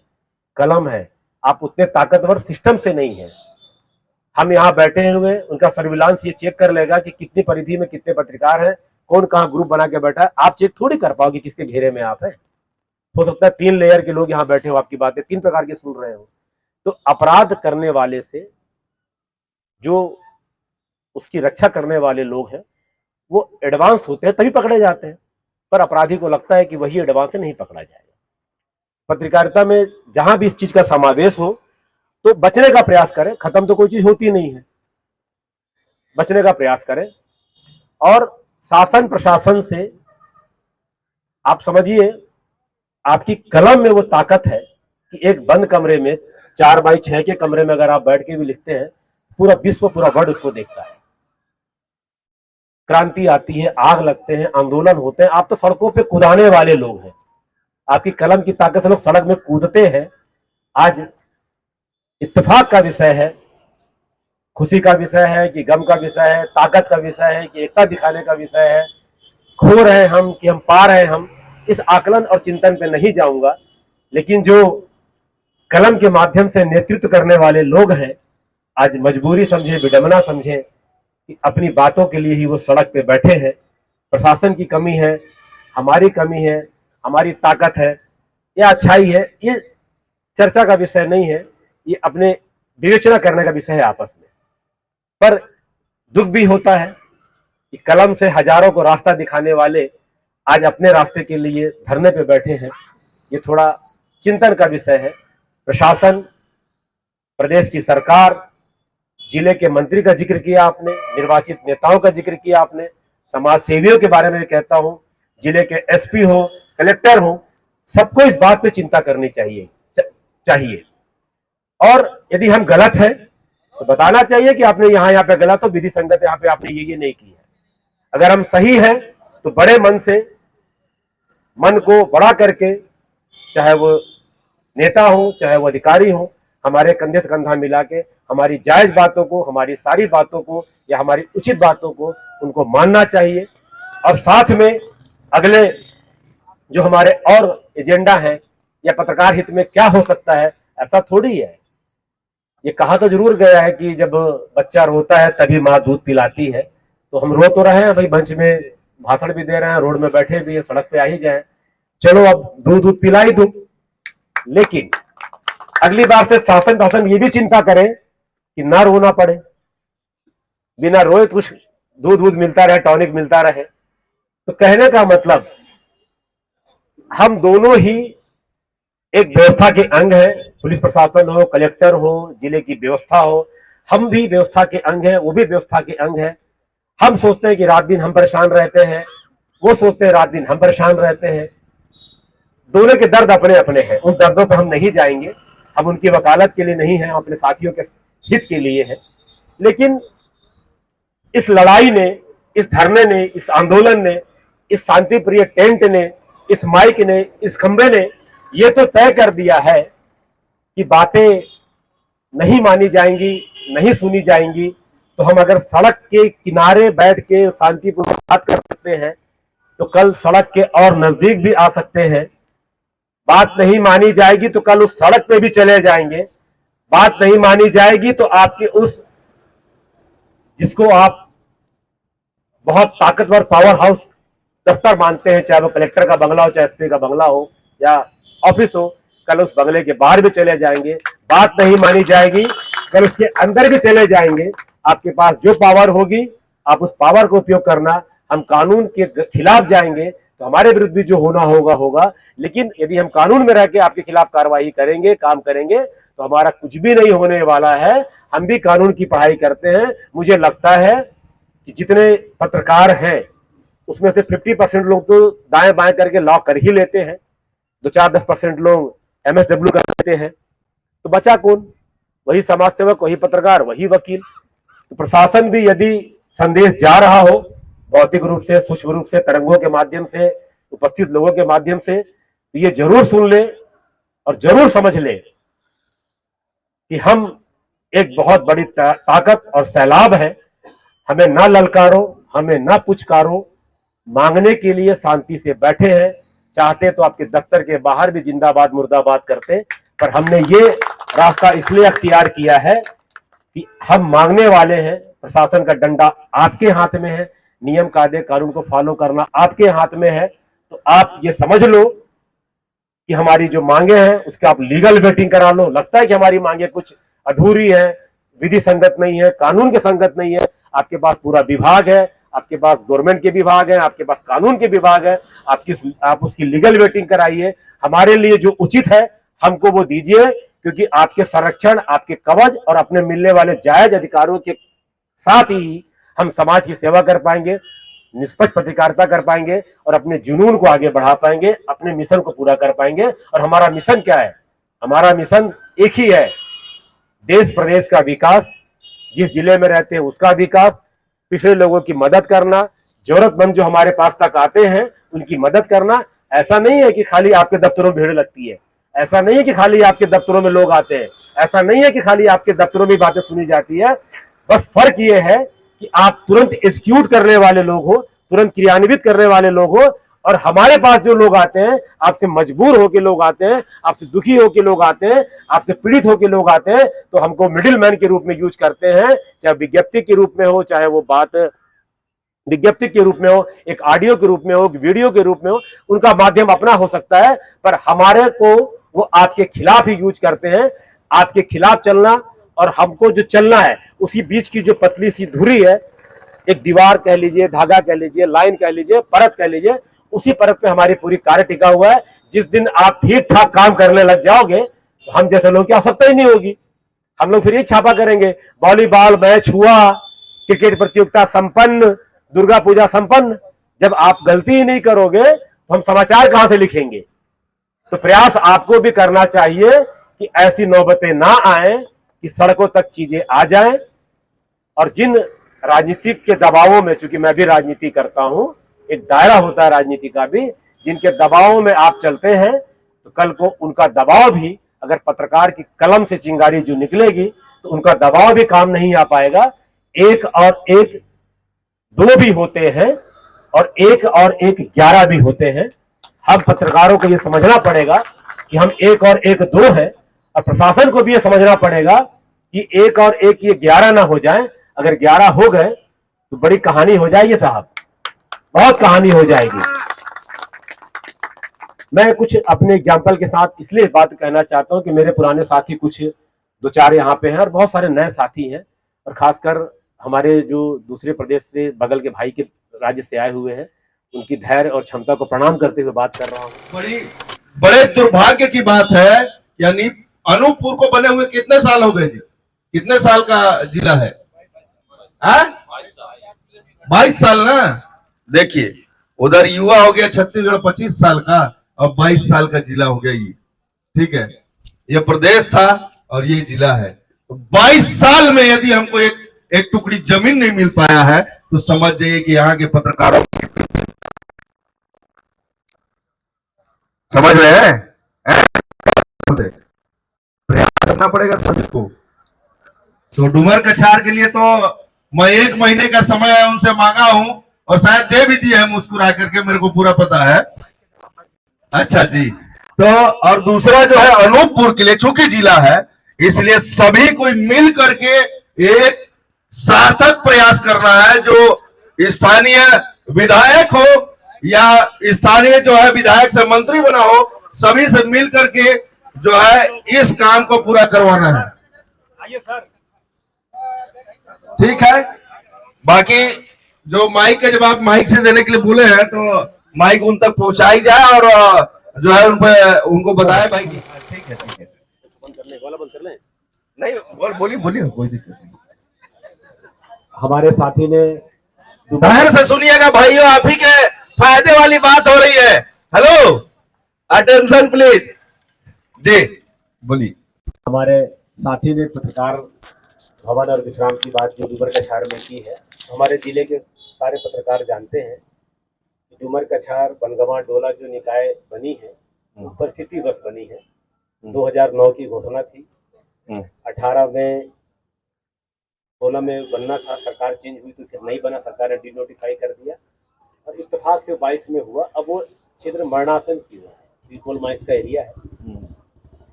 कलम है, आप उतने ताकतवर सिस्टम से नहीं है। हम यहाँ बैठे हुए उनका सर्विलांस ये चेक कर लेगा कि कितनी परिधि में कितने पत्रकार हैं, कौन कहाँ ग्रुप बना के बैठा है। आप चेक थोड़ी कर पाओगे किसके घेरे में आप हैं। हो सकता है 3 लेयर के लोग यहाँ बैठे हो, आपकी बातें 3 प्रकार की सुन रहे हो। तो अपराध करने वाले से जो उसकी रक्षा करने वाले लोग हैं वो एडवांस होते हैं तभी पकड़े जाते हैं, पर अपराधी को लगता है कि वही एडवांस से नहीं पकड़ा जाएगा। पत्रकारिता में जहां भी इस चीज का समावेश हो तो बचने का प्रयास करें, खत्म तो कोई चीज होती नहीं है, बचने का प्रयास करें। और शासन प्रशासन से आप समझिए, आपकी कलम में वो ताकत है कि एक बंद कमरे में 4x6 के कमरे में अगर आप बैठ के भी लिखते हैं, पूरा विश्व पूरा वर्ल्ड उसको देखता है। क्रांति आती है, आग लगते हैं, आंदोलन होते हैं, आप तो सड़कों पे कूदाने वाले लोग हैं। आपकी कलम की ताकत से लोग सड़क में कूदते हैं। आज इत्तेफाक का विषय है, खुशी का विषय है कि गम का विषय है, ताकत का विषय है कि एकता दिखाने का विषय है, खो रहे हम कि हम पा रहे हम, इस आकलन और चिंतन पे नहीं जाऊंगा। लेकिन जो कलम के माध्यम से नेतृत्व करने वाले लोग हैं, आज मजबूरी समझे, विडंबना समझे कि अपनी बातों के लिए ही वो सड़क पे बैठे हैं। प्रशासन की कमी है, हमारी कमी है, हमारी ताकत है या अच्छाई है, ये चर्चा का विषय नहीं है, ये अपने विवेचना करने का विषय है आपस में। पर दुख भी होता है कि कलम से हजारों को रास्ता दिखाने वाले आज अपने रास्ते के लिए धरने पे बैठे हैं। ये थोड़ा चिंतन का विषय है। प्रशासन, प्रदेश की सरकार, जिले के मंत्री का जिक्र किया आपने, निर्वाचित नेताओं का जिक्र किया आपने, समाज सेवियों के बारे में भी कहता हूं, जिले के एसपी हो, कलेक्टर हो, सबको इस बात पे चिंता करनी चाहिए। और यदि हम गलत हैं तो बताना चाहिए कि आपने यहाँ पे गलत हो, विधि संगत यहाँ पे आपने ये नहीं किया है। अगर हम सही हैं तो बड़े मन से, मन को बड़ा करके, चाहे वो नेता हो चाहे वो अधिकारी हो, हमारे कंधे से कंधा मिला के हमारी जायज बातों को, हमारी सारी बातों को या हमारी उचित बातों को उनको मानना चाहिए। और साथ में अगले जो हमारे और एजेंडा है या पत्रकार हित में क्या हो सकता है, ऐसा थोड़ी है। ये कहा तो जरूर गया है कि जब बच्चा रोता है तभी माँ दूध पिलाती है। तो हम रो तो रहे हैं भाई, मंच में भाषण भी दे रहे हैं, रोड में बैठे भी हैं, सड़क पे आ ही गए, चलो अब दूध पिला ही दो। लेकिन अगली बार से शासन ये भी चिंता करें कि ना रोना पड़े, बिना रोए कुछ दूध मिलता रहे, टॉनिक मिलता रहे। तो कहने का मतलब, हम दोनों ही एक व्यवस्था के अंग हैं। पुलिस प्रशासन हो, कलेक्टर हो, जिले की व्यवस्था हो, हम भी व्यवस्था के अंग हैं, वो भी व्यवस्था के अंग है। हम सोचते हैं कि रात दिन हम परेशान रहते हैं, वो सोचते हैं रात दिन हम परेशान रहते हैं। दोनों के दर्द अपने अपने हैं, उन दर्दों पर हम नहीं जाएंगे, हम उनकी वकालत के लिए नहीं हैं, हम अपने साथियों के हित के लिए हैं। लेकिन इस लड़ाई ने, इस धरने ने, इस आंदोलन ने, इस शांति प्रिय टेंट ने, इस माइक ने, इस खंबे ने ये तो तय कर दिया है कि बातें नहीं मानी जाएंगी, नहीं सुनी जाएंगी। तो हम अगर सड़क के किनारे बैठ के शांतिपूर्वक बात कर सकते हैं तो कल सड़क के और नजदीक भी आ सकते हैं। बात नहीं मानी जाएगी तो कल उस सड़क पे भी चले जाएंगे। बात नहीं मानी जाएगी तो आपके उस, जिसको आप बहुत ताकतवर पावर हाउस दफ्तर मानते हैं, चाहे वो कलेक्टर का बंगला हो, चाहे एसपी का बंगला हो या ऑफिस हो, कल उस बंगले के बाहर भी चले जाएंगे। बात नहीं मानी जाएगी, कल उसके अंदर भी चले जाएंगे। आपके पास जो पावर होगी आप उस पावर को उपयोग करना। हम कानून के खिलाफ जाएंगे तो हमारे विरुद्ध भी जो होना होगा होगा, लेकिन यदि हम कानून में रह के आपके खिलाफ कार्रवाई करेंगे, काम करेंगे, तो हमारा कुछ भी नहीं होने वाला है। हम भी कानून की पढ़ाई करते हैं। मुझे लगता है कि जितने पत्रकार हैं उसमें से 50% लोग तो दाएं बाएं करके लॉ कर ही लेते हैं, 2-4-10% लोग MSW कर लेते हैं, तो बचा कौन? वही समाज सेवक, वही पत्रकार, वही वकील। तो प्रशासन भी यदि संदेश जा रहा हो भौतिक रूप से, सूक्ष्म रूप से, तरंगों के माध्यम से, उपस्थित लोगों के माध्यम से, तो ये जरूर सुन ले और जरूर समझ ले कि हम एक बहुत बड़ी ताकत और सैलाब है। हमें ना ललकारो, हमें ना पुचकारो, मांगने के लिए शांति से बैठे हैं। चाहते तो आपके दफ्तर के बाहर भी जिंदाबाद मुर्दाबाद करते, पर हमने ये रास्ता इसलिए अख्तियार किया है कि हम मांगने वाले हैं। प्रशासन का डंडा आपके हाथ में है, नियम कायदे कानून को फॉलो करना आपके हाथ में है। तो आप ये समझ लो कि हमारी जो मांगे हैं उसके आप लीगल वेटिंग करा लो। लगता है कि हमारी मांगे कुछ अधूरी है, विधि संगत नहीं है, कानून के संगत नहीं है, आपके पास पूरा विभाग है, आपके पास गवर्नमेंट के विभाग है, आपके पास कानून के विभाग है, आप उसकी लीगल वेटिंग कराइए। हमारे लिए जो उचित है हमको वो दीजिए, क्योंकि आपके संरक्षण, आपके कवच और अपने मिलने वाले जायज अधिकारों के साथ ही हम समाज की सेवा कर पाएंगे, निष्पक्ष पत्रकारिता कर पाएंगे और अपने जुनून को आगे बढ़ा पाएंगे, अपने मिशन को पूरा कर पाएंगे। और हमारा मिशन क्या है? हमारा मिशन एक ही है, देश प्रदेश का विकास, जिस जिले में रहते हैं उसका विकास, पिछड़े लोगों की मदद करना, जरूरतमंद जो हमारे पास तक आते हैं उनकी मदद करना। ऐसा नहीं है कि खाली आपके दफ्तरों में भीड़ लगती है, ऐसा नहीं है कि खाली आपके दफ्तरों में लोग आते हैं, ऐसा नहीं है कि खाली आपके दफ्तरों में बातें सुनी जाती है। बस फर्क ये है कि आप तुरंत एग्जीक्यूट करने वाले लोग हो, तुरंत क्रियान्वित करने वाले लोग हो। और हमारे पास जो लोग आते हैं, आपसे मजबूर होकर लोग आते हैं, आपसे दुखी होकर लोग आते हैं, आपसे पीड़ित होकर लोग आते हैं, तो हमको मिडिल मैन के रूप में यूज करते हैं। चाहे विज्ञप्ति के रूप में हो, चाहे वो बात विज्ञप्ति के रूप में हो, एक ऑडियो के रूप में हो, वीडियो के रूप में हो, उनका माध्यम अपना हो सकता है, पर हमारे को वो आपके खिलाफ ही यूज करते हैं। आपके खिलाफ चलना और हमको जो चलना है, उसी बीच की जो पतली सी धुरी है, एक दीवार कह लीजिए, धागा कह लीजिए, लाइन कह लीजिए, परत कह लीजिए, उसी परत पे हमारी पूरी कार्य टिका हुआ है। जिस दिन आप ठीक ठाक काम करने लग जाओगे तो हम जैसे लोगों की आवश्यकता ही नहीं होगी। हम लोग फिर ये छापा करेंगे, वॉलीबॉल मैच हुआ, क्रिकेट प्रतियोगिता संपन्न, दुर्गा पूजा संपन्न। जब आप गलती ही नहीं करोगे तो हम समाचार कहां से लिखेंगे? तो प्रयास आपको भी करना चाहिए कि ऐसी नौबतें ना आए कि सड़कों तक चीजें आ जाएं। और जिन राजनीतिक के दबावों में, चूंकि मैं भी राजनीति करता हूं, एक दायरा होता है राजनीति का भी, जिनके दबावों में आप चलते हैं तो कल को उनका दबाव भी, अगर पत्रकार की कलम से चिंगारी जो निकलेगी तो उनका दबाव भी काम नहीं आ पाएगा। एक और एक दो भी होते हैं और एक 11 भी होते हैं। हम पत्रकारों को यह समझना पड़ेगा कि हम 1 और 1 2 हैं, और प्रशासन को भी यह समझना पड़ेगा कि 1 और 1 ये 11 ना हो जाए। अगर 11 हो गए तो बड़ी कहानी हो जाएगी साहब, बहुत कहानी हो जाएगी। मैं कुछ अपने एग्जाम्पल के साथ इसलिए बात कहना चाहता हूं कि मेरे पुराने साथी कुछ 2-4 यहाँ पे हैं और बहुत सारे नए साथी हैं, और खासकर हमारे जो दूसरे प्रदेश से, बगल के भाई के राज्य से आए हुए हैं, उनकी धैर्य और क्षमता को प्रणाम करते हुए बात कर रहा हूं। बड़े दुर्भाग्य की बात है, यानी अनूपपुर को बने हुए कितने साल हो गए जी? कितने साल का जिला है? 22 साल ना। देखिए, उधर युवा हो गया छत्तीसगढ़ 25 साल का, अब 22 साल का जिला हो गया ये, ठीक है। ये प्रदेश था और ये जिला है। 22 साल में यदि हमको एक टुकड़ी जमीन नहीं मिल पाया है तो समझ जाइए कि यहाँ के पत्रकारों, समझ रहे हैं, प्रयास करना पड़ेगा सभी को। तो डूमर कछार के लिए तो मैं 1 महीने का समय उनसे मांगा हूं और शायद दे भी दिए है मुस्कुरा करके, मेरे को पूरा पता है। अच्छा जी। तो और दूसरा जो है अनूपपुर के लिए, चूंकि जिला है इसलिए सभी को मिल करके एक सार्थक प्रयास करना है। जो स्थानीय विधायक हो या स्थानीय जो है विधायक से मंत्री बना हो, सभी से मिल करके जो है इस काम को पूरा करवाना है। आइए सर। ठीक है। बाकी जो माइक का जवाब माइक से देने के लिए बोले हैं तो माइक उन तक पहुंचाई जाए और जो है उनको बताया भाई। ठीक है, ठीक है। बंद कर लें। नहीं, बोलिए बोलिए, कोई दिक्कत नहीं। हमारे साथी ने बाहर से सुनिएगा भाइयों, आप ही के फायदे वाली बात हो रही है। हेलो, अटेंशन प्लीज जी, बोलिए। हमारे साथी ने पत्रकार भवन और विश्राम की बात जो डूमर कछार में की है, हमारे जिले के सारे पत्रकार जानते हैं कि डूमर कछार बनगवा डोला जो निकाय बनी है वो परिस्थिति बस बनी है। 2009 की घोषणा थी, 18 में 16 में बनना था, सरकार चेंज हुई तो फिर नहीं बना, सरकार ने डिनोटिफाई कर दिया और इत्तेफाक से 22 में हुआ। अब वो क्षेत्र मरणासन की हुआ है, कोल माइंस का एरिया है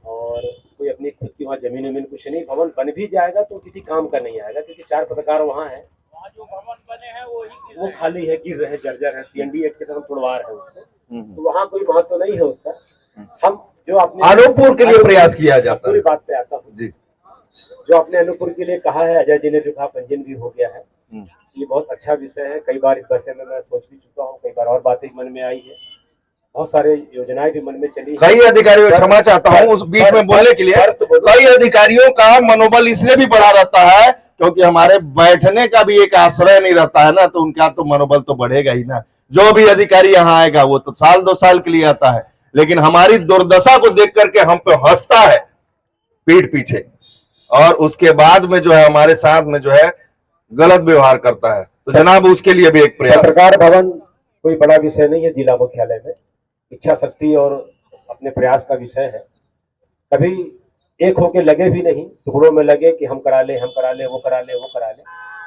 और कोई अपनी खुद की वहाँ जमीन वमीन कुछ नहीं। भवन बन भी जाएगा तो किसी काम का नहीं आएगा क्योंकि 4 पत्रकार वहाँ हैं। जो भवन बने हैं वो खाली है, गिर रहे, जर्जर है, CND एक्ट के तरफ तोड़वा रहे हैं उसको, तो वहाँ कोई महत्व नहीं है उसका। हम जो अपने अनूपपुर के लिए प्रयास किया जाता है। पूरी बात पे आता हूँ जी। जो आपने अनूपपुर के लिए कहा है, अजय जी ने जो कहा पंजीयन भी हो गया है, ये बहुत अच्छा विषय है। कई बार इस विषय में मैं सोच भी चुका हूँ, कई बार और बातें मन में आई है, बहुत सारे योजनाएं भी मन में चली। कई अधिकारियों, क्षमा चाहता हूं उस बीच में बोलने के लिए, कई अधिकारियों का मनोबल इसलिए भी बढ़ा रहता है क्योंकि हमारे बैठने का भी एक आश्रय नहीं रहता है ना, तो उनका तो मनोबल तो बढ़ेगा ही ना। जो भी अधिकारी यहाँ आएगा वो तो 1-2 साल के लिए आता है, लेकिन हमारी दुर्दशा को देख करके हम पे हंसता है पीठ पीछे, और उसके बाद में जो है हमारे साथ में जो है गलत व्यवहार करता है। तो जनाब उसके लिए भी एक प्रयास। पत्रकार भवन कोई बड़ा विषय नहीं है जिला मुख्यालय में, इच्छा शक्ति और अपने प्रयास का विषय है। कभी एक होके लगे भी नहीं, टुकड़ों में लगे कि हम करा ले, वो करा ले।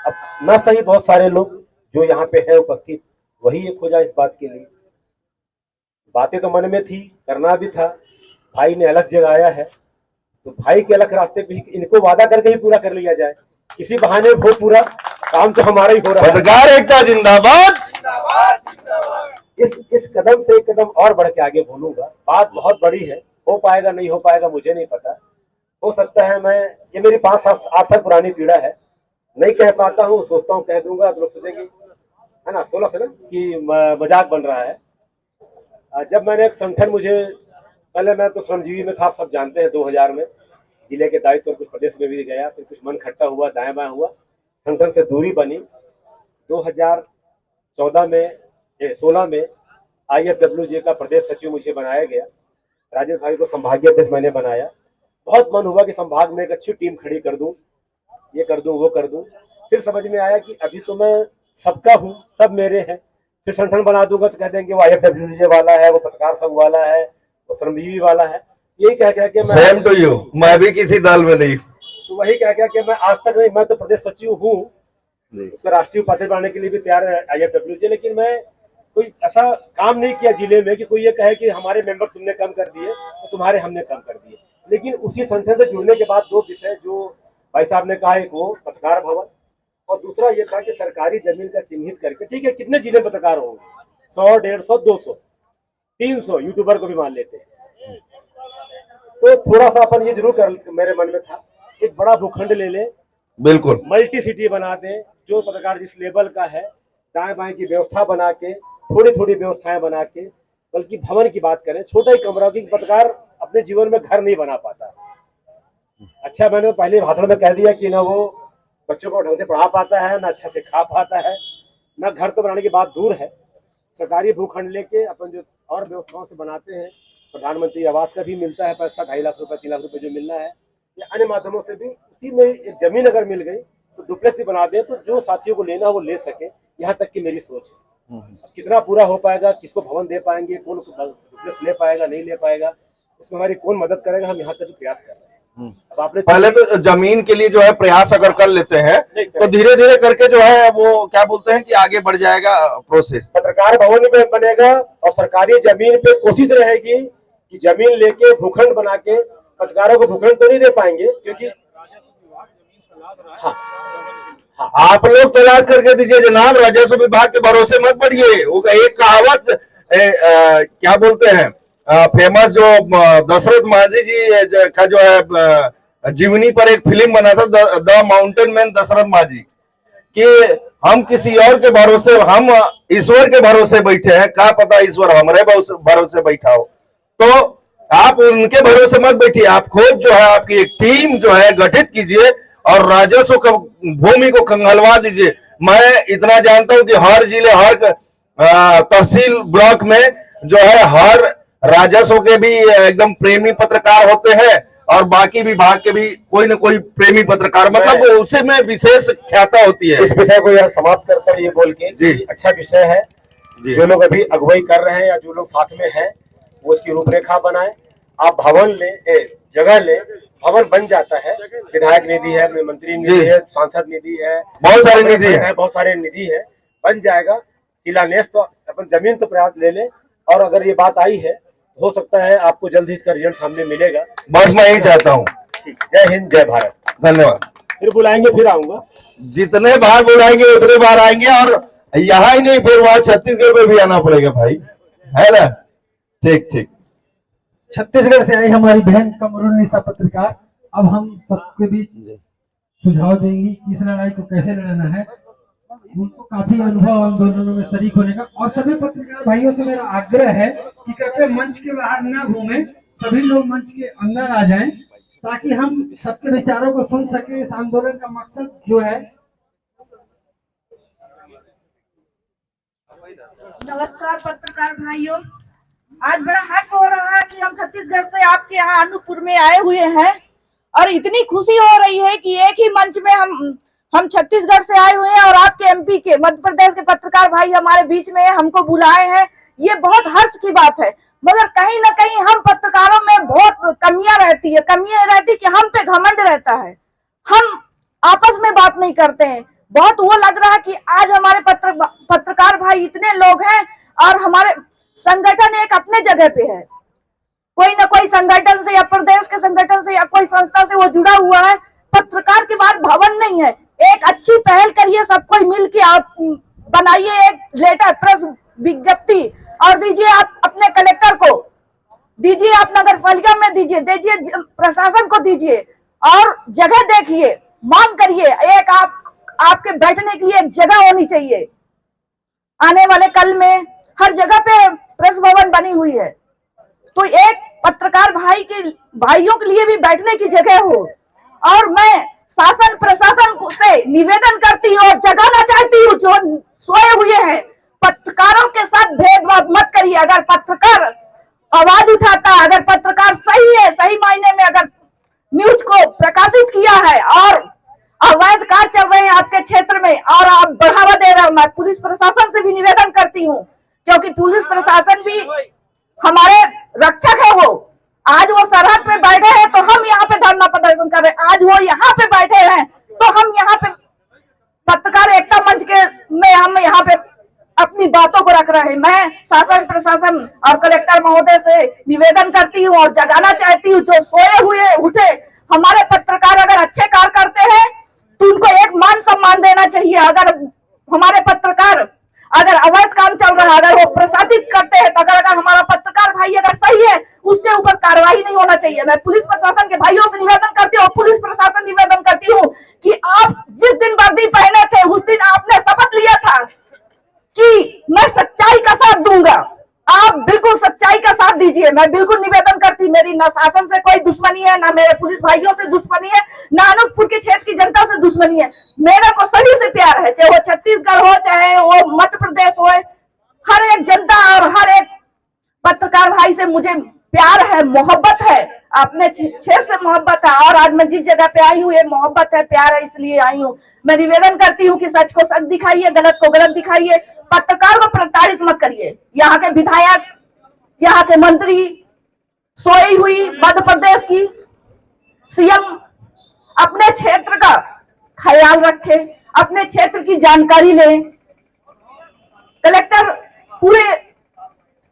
अब न सही बहुत सारे लोग जो यहाँ पे है उपस्थित वही एक हो जाए इस बात के लिए। बातें तो मन में थी, करना भी था, भाई ने अलग जगाया है तो भाई के अलग रास्ते पे इनको वादा करके ही पूरा कर लिया जाए, किसी बहाने वो पूरा काम तो हमारा ही हो रहा है। पत्रकार एकता जिंदाबाद। इस कदम से एक कदम और बढ़ के आगे बोलूंगा। बात बहुत बड़ी है, हो पाएगा नहीं हो पाएगा मुझे नहीं पता, हो सकता है मैं, ये मेरी 5-8 साल पुरानी पीड़ा है, नहीं कह पाता हूँ, सोचता हूँ कह दूंगा तो लोग सोचेंगे है ना 16 से ना कि मजाक बन रहा है। जब मैंने एक संगठन, मुझे पहले मैं तो श्रमजीवी में था, सब जानते हैं, 2000 में जिले के दायित्व और कुछ प्रदेश में भी गया, फिर कुछ मन खट्टा हुआ, दाएं बाएं हुआ, संगठन से दूरी बनी। 2014 में 16 में IFWJ का प्रदेश सचिव मुझे बनाया गया, राजेश भाई को संभागीय अध्यक्ष मैंने बनाया। बहुत मन हुआ कि संभाग में एक अच्छी टीम खड़ी कर दूं, ये कर दूं वो कर दूं। फिर समझ में आया कि अभी तो मैं सबका हूँ, सब मेरे हैं, फिर संगठन बना दूंगा तो कह देंगे वो IFWJ वाला है, वो पत्रकार संघ वाला है, वो श्रमजीवी वाला है, यही कह के सेम टू यू, मैं भी किसी दल में नहीं, तो वही कह के मैं आज तक नहीं, मैं तो प्रदेश सचिव हूँ, उसका राष्ट्रीय उपाध्यक्ष बनाने के लिए भी तैयार है IFWJ, लेकिन मैं कोई ऐसा काम नहीं किया जिले में कि कोई ये कहे कि हमारे मेंबर तुमने कम कर दिए तो तुम्हारे हमने कम कर दिए। लेकिन उसी संगठन से जुड़ने के बाद 2 विषय जो भाई साहब ने कहा, एक वो पत्रकार भवन और दूसरा ये था कि सरकारी जमीन का चिन्हित करके, ठीक है कितने जिले में पत्रकार होंगे, 100, 150, 200, 300 यूट्यूबर को भी मान लेते हैं, तो थोड़ा सा अपन ये जरूर कर, मेरे मन में था एक बड़ा भूखंड ले ले, बिल्कुल मल्टी सिटी बना दें, जो पत्रकार जिस लेवल का है, दाएं बाएं की व्यवस्था बना के, थोड़ी थोड़ी व्यवस्थाएं बना के, बल्कि भवन की बात करें, छोटा ही कमरा, की पत्रकार अपने जीवन में घर नहीं बना पाता। अच्छा, मैंने तो पहले भाषण में कह दिया कि ना वो बच्चों को ढंग से पढ़ा पाता है, ना अच्छा से खा पाता है, ना घर तो बनाने की बात दूर है। सरकारी भूखंड लेके अपन जो और व्यवस्थाओं से बनाते हैं। प्रधानमंत्री आवास का भी मिलता है पैसा, 2.5 लाख रुपए 3 लाख रुपए जो मिल रहा है, या अन्य माध्यमों से भी। उसी में एक जमीन अगर मिल गई तो डुप्लेक्स ही बना दें, तो जो साथियों को लेना वो ले सके। यहाँ तक की मेरी सोच है। अब कितना पूरा हो पाएगा, किसको भवन दे पाएंगे, कौन डुप्लेक्स ले पाएगा नहीं ले पाएगा, उसमें हमारी कौन मदद करेगा, हम यहाँ तक भी प्रयास कर रहे हैं। अब आपने पहले तो जमीन के लिए जो है प्रयास अगर कर लेते हैं तो धीरे धीरे करके जो है वो क्या बोलते हैं कि आगे बढ़ जाएगा प्रोसेस। पत्रकार भवन में बनेगा और सरकारी जमीन पे कोशिश रहेगी कि जमीन लेके भूखंड बना के, पत्रकारों को भूखंड तो नहीं दे पाएंगे क्योंकि हाँ, आप लोग तलाश करके दीजिए जनाब, राजस्व विभाग के भरोसे मत पड़िए। वो एक कहावत क्या बोलते हैं फेमस, जो दशरथ माझी जी का जो है जीवनी पर एक फिल्म बना था, द माउंटेन मैन दशरथ माझी, कि हम किसी और के भरोसे, हम ईश्वर के भरोसे बैठे हैं, क्या पता ईश्वर हमारे भरोसे बैठा हो। तो आप उनके भरोसे मत बैठिए, आप खुद जो है आपकी एक टीम जो है गठित कीजिए और राजस्व का भूमि को कंगलवा दीजिए। मैं इतना जानता हूं कि हर जिले, हर तहसील ब्लॉक में जो है हर राजस्व के भी एकदम प्रेमी पत्रकार होते हैं और बाकी विभाग के भी कोई न कोई प्रेमी पत्रकार, मतलब उसे में विशेष ख्याता होती है। इस विषय को यार समाप्त करता है ये बोल के जी, अच्छा विषय है। जी। जो लोग अभी अगुवाई कर रहे हैं या जो लोग साथ में हैं वो उसकी रूपरेखा बनाए। आप भवन ले, जगह ले, भवन बन जाता है, विधायक निधि है, मंत्री निधि है, सांसद निधि है, बहुत सारी निधि है, बहुत सारे निधि है, बन जाएगा। शिलान्यास तो अपन जमीन तो प्रयास ले ले, और अगर ये बात आई है हो सकता है आपको जल्द ही इसका रिजल्ट सामने मिलेगा। बस मैं यही चाहता हूँ। जय हिंद, जय भारत, धन्यवाद। फिर बुलाएंगे, फिर आऊंगा। जितने बार बुलाएंगे उतने बार आएंगे, और यहाँ ही नहीं, फिर वहां छत्तीसगढ़ में भी आना पड़ेगा भाई, है ना? ठीक ठीक। छत्तीसगढ़ से आई हमारी बहन कमरुन्निसा पत्रकार, अब हम सबके बीच सुझाव देंगी कि इस लड़ाई को कैसे लड़ना है। उनको काफी अनुभव आंदोलनों में शरीक होने का। और सभी पत्रकार भाइयों से मेरा आग्रह है कि कृपया मंच के बाहर न घूमें, सभी लोग मंच के अंदर आ जाएं ताकि हम सबके विचारों को सुन सके। इस आंदोलन का मकसद जो है। नमस्कार पत्रकार भाइयों, आज बड़ा हर्ष हो रहा है कि हम छत्तीसगढ़ से आपके यहाँ अनूपपुर में आए हुए हैं और इतनी खुशी हो रही है कि एक ही मंच में हम छत्तीसगढ़ से आए हुए हैं और आपके एमपी के, मध्य प्रदेश के पत्रकार भाई हमारे बीच में हमको बुलाए हैं। ये बहुत हर्ष की बात है, मगर कहीं ना कहीं हम पत्रकारों में बहुत कमियां रहती है कि हम पे घमंड रहता है, हम आपस में बात नहीं करते हैं। बहुत वो लग रहा है कि आज हमारे पत्रकार भाई इतने लोग हैं और हमारे संगठन एक अपने जगह पे है, कोई ना कोई संगठन से या प्रदेश के संगठन से या कोई संस्था से वो जुड़ा हुआ है। पत्रकार की बात भवन नहीं है, एक अच्छी पहल करिए, सब कोई मिल के आप बनाइए एक लेटर, प्रेस विज्ञप्ति और दीजिए, आप अपने कलेक्टर को दीजिए, आप नगर पालिका में दीजिए, प्रशासन को दीजिए और जगह देखिए, मांग करिए। एक आपके बैठने के लिए एक जगह होनी चाहिए। आने वाले कल में हर जगह पे प्रेस भवन बनी हुई है, तो एक पत्रकार भाइयों के लिए भी बैठने की जगह हो। और मैं शासन प्रशासन से निवेदन करती हूँ और जगाना चाहती हूँ, जो सोए हुए हैं, पत्रकारों के साथ भेदभाव मत करिए। अगर पत्रकार आवाज उठाता है, अगर पत्रकार सही है, सही मायने में अगर न्यूज को प्रकाशित किया है और अवैध कार्य चल रहे हैं आपके क्षेत्र में और आप बढ़ावा दे रहे हो, मैं पुलिस प्रशासन से भी निवेदन करती हूँ, क्योंकि पुलिस प्रशासन भी हमारे रक्षक है। वो आज वो सरहद पे बैठे हैं तो हम यहाँ पे धरना प्रदर्शन कर रहे हैं, आज वो यहाँ पे बैठे हैं तो हम यहाँ पे पत्रकार एकता मंच के में हम यहाँ पे अपनी बातों को रख रहे हैं। मैं शासन प्रशासन और कलेक्टर महोदय से निवेदन करती हूँ और जगाना चाहती हूँ, जो सोए हुए उठे हमारे पत्रकार अगर अच्छे कार्य करते हैं तो उनको एक मान सम्मान देना चाहिए। अगर हमारे पत्रकार अगर अवैध काम चल रहा है, अगर वो प्रसादित करते हैं, तो अगर हमारा पत्रकार भाई अगर सही है, उसके ऊपर कार्रवाई नहीं होना चाहिए। मैं पुलिस प्रशासन के भाइयों से निवेदन करती हूँ, पुलिस प्रशासन निवेदन करती हूँ कि आप जिस दिन वर्दी पहने थे उस दिन आपने शपथ लिया था कि मैं सच्चाई का साथ दूंगा, आप बिल्कुल सच्चाई का साथ दीजिए। मैं बिल्कुल निवेदन करती, मेरी न शासन से कोई दुश्मनी है, ना मेरे पुलिस भाइयों से दुश्मनी है, ना अनूपपुर के क्षेत्र की जनता से दुश्मनी है। मेरे को सभी से प्यार है, चाहे वो छत्तीसगढ़ हो, चाहे वो मध्य प्रदेश हो, हर एक जनता और हर एक भाई से मुझे प्यार है, मोहब्बत है, अपने क्षेत्र से मोहब्बत है। और आज मैं जिस जगह पे आई हूँ ये मोहब्बत है, प्यार है, इसलिए आई हूँ। मैं निवेदन करती हूँ कि सच को सच दिखाइए, गलत को गलत दिखाइए, पत्रकार को प्रताड़ित मत करिए। यहाँ के विधायक, यहाँ के मंत्री, सोई हुई मध्य प्रदेश की सीएम अपने क्षेत्र का ख्याल रखे, अपने क्षेत्र की जानकारी ले। कलेक्टर पूरे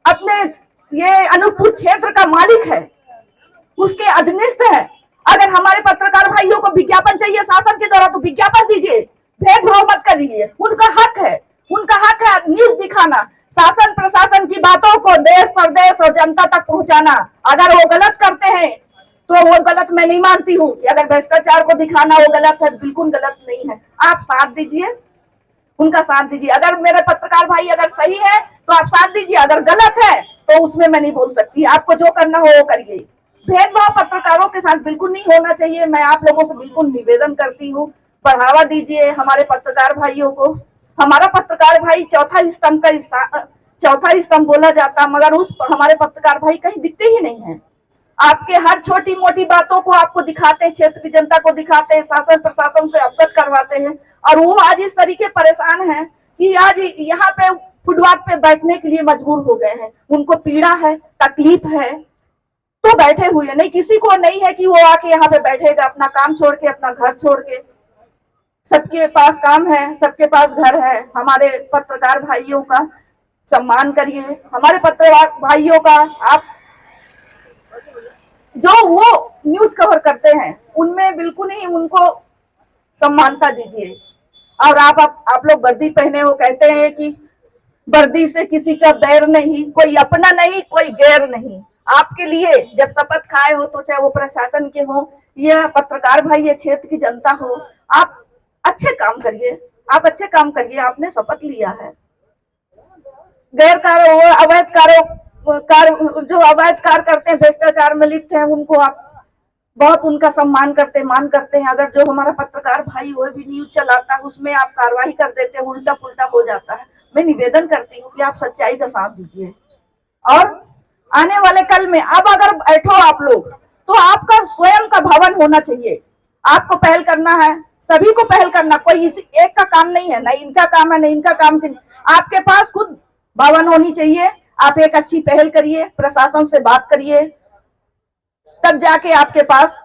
अपने ये अनूपपुर क्षेत्र का मालिक है, उसके अधीनस्थ है। अगर हमारे पत्रकार भाइयों को विज्ञापन चाहिए शासन के द्वारा तो विज्ञापन दीजिए, भेदभाव मत करिए, उनका हक है, उनका हक है न्यूज दिखाना, शासन प्रशासन की बातों को देश प्रदेश और जनता तक पहुंचाना। अगर वो गलत करते हैं तो वो गलत मैं नहीं मानती हूँ कि अगर भ्रष्टाचार को दिखाना वो गलत है, बिल्कुल गलत नहीं है। आप साथ दीजिए, उनका साथ दीजिए। अगर मेरे पत्रकार भाई अगर सही है तो आप साथ दीजिए, अगर गलत है तो उसमें मैं नहीं बोल सकती। आपको जो करना हो वो करिए। भेदभाव पत्रकारों के साथ बिल्कुल नहीं होना चाहिए। मैं आप लोगों से बिल्कुल निवेदन करती हूँ, बढ़ावा दीजिए हमारे पत्रकार भाइयों को। हमारा पत्रकार भाई चौथा स्तंभ बोला जाता, मगर उस हमारे पत्रकार भाई कहीं दिखते ही नहीं है। आपके हर छोटी मोटी बातों को आपको दिखाते हैं, क्षेत्र की जनता को दिखाते हैं, शासन प्रशासन से अवगत करवाते हैं। और वो आज इस तरीके परेशान हैं कि आज यहाँ पे फुटपाथ पे बैठने के लिए मजबूर हो गए हैं। उनको पीड़ा है, तकलीफ है तो बैठे हुए, नहीं किसी को नहीं है कि वो आके यहाँ पे बैठेगा अपना काम छोड़ के, अपना घर छोड़ के। सबके पास काम है, सबके पास घर है। हमारे पत्रकार भाइयों का सम्मान करिए, हमारे पत्रकार भाइयों का आप जो वो न्यूज कवर करते हैं उनमें बिल्कुल ही उनको सम्मानता दीजिए। और आप लोग वर्दी पहने हो, कहते हैं कि वर्दी से किसी का बैर नहीं, कोई अपना नहीं, कोई गैर नहीं। आपके लिए जब शपथ खाए हो तो चाहे वो प्रशासन के हो या पत्रकार भाई या क्षेत्र की जनता हो, आप अच्छे काम करिए, आप अच्छे काम करिए। आपने शपथ लिया है। गैर कार्य, अवैध जो अवैध कार्य करते हैं, भ्रष्टाचार में लिप्त हैं, उनको आप बहुत उनका सम्मान करते हैं, मान करते हैं। अगर जो हमारा पत्रकार भाई वो भी न्यूज चलाता है उसमें आप कार्रवाई कर देते हैं, उल्टा पुल्टा हो जाता है। मैं निवेदन करती हूँ कि आप सच्चाई का साथ दीजिए। और आने वाले कल में अब अगर बैठो आप लोग तो आपका स्वयं का भवन होना चाहिए। आपको पहल करना है, सभी को पहल करना, कोई इसी एक का काम नहीं है, ना इनका काम है ना इनका काम। आपके पास खुद भवन होनी चाहिए। आप एक अच्छी पहल करिए, प्रशासन से बात करिए, तब जाके आपके पास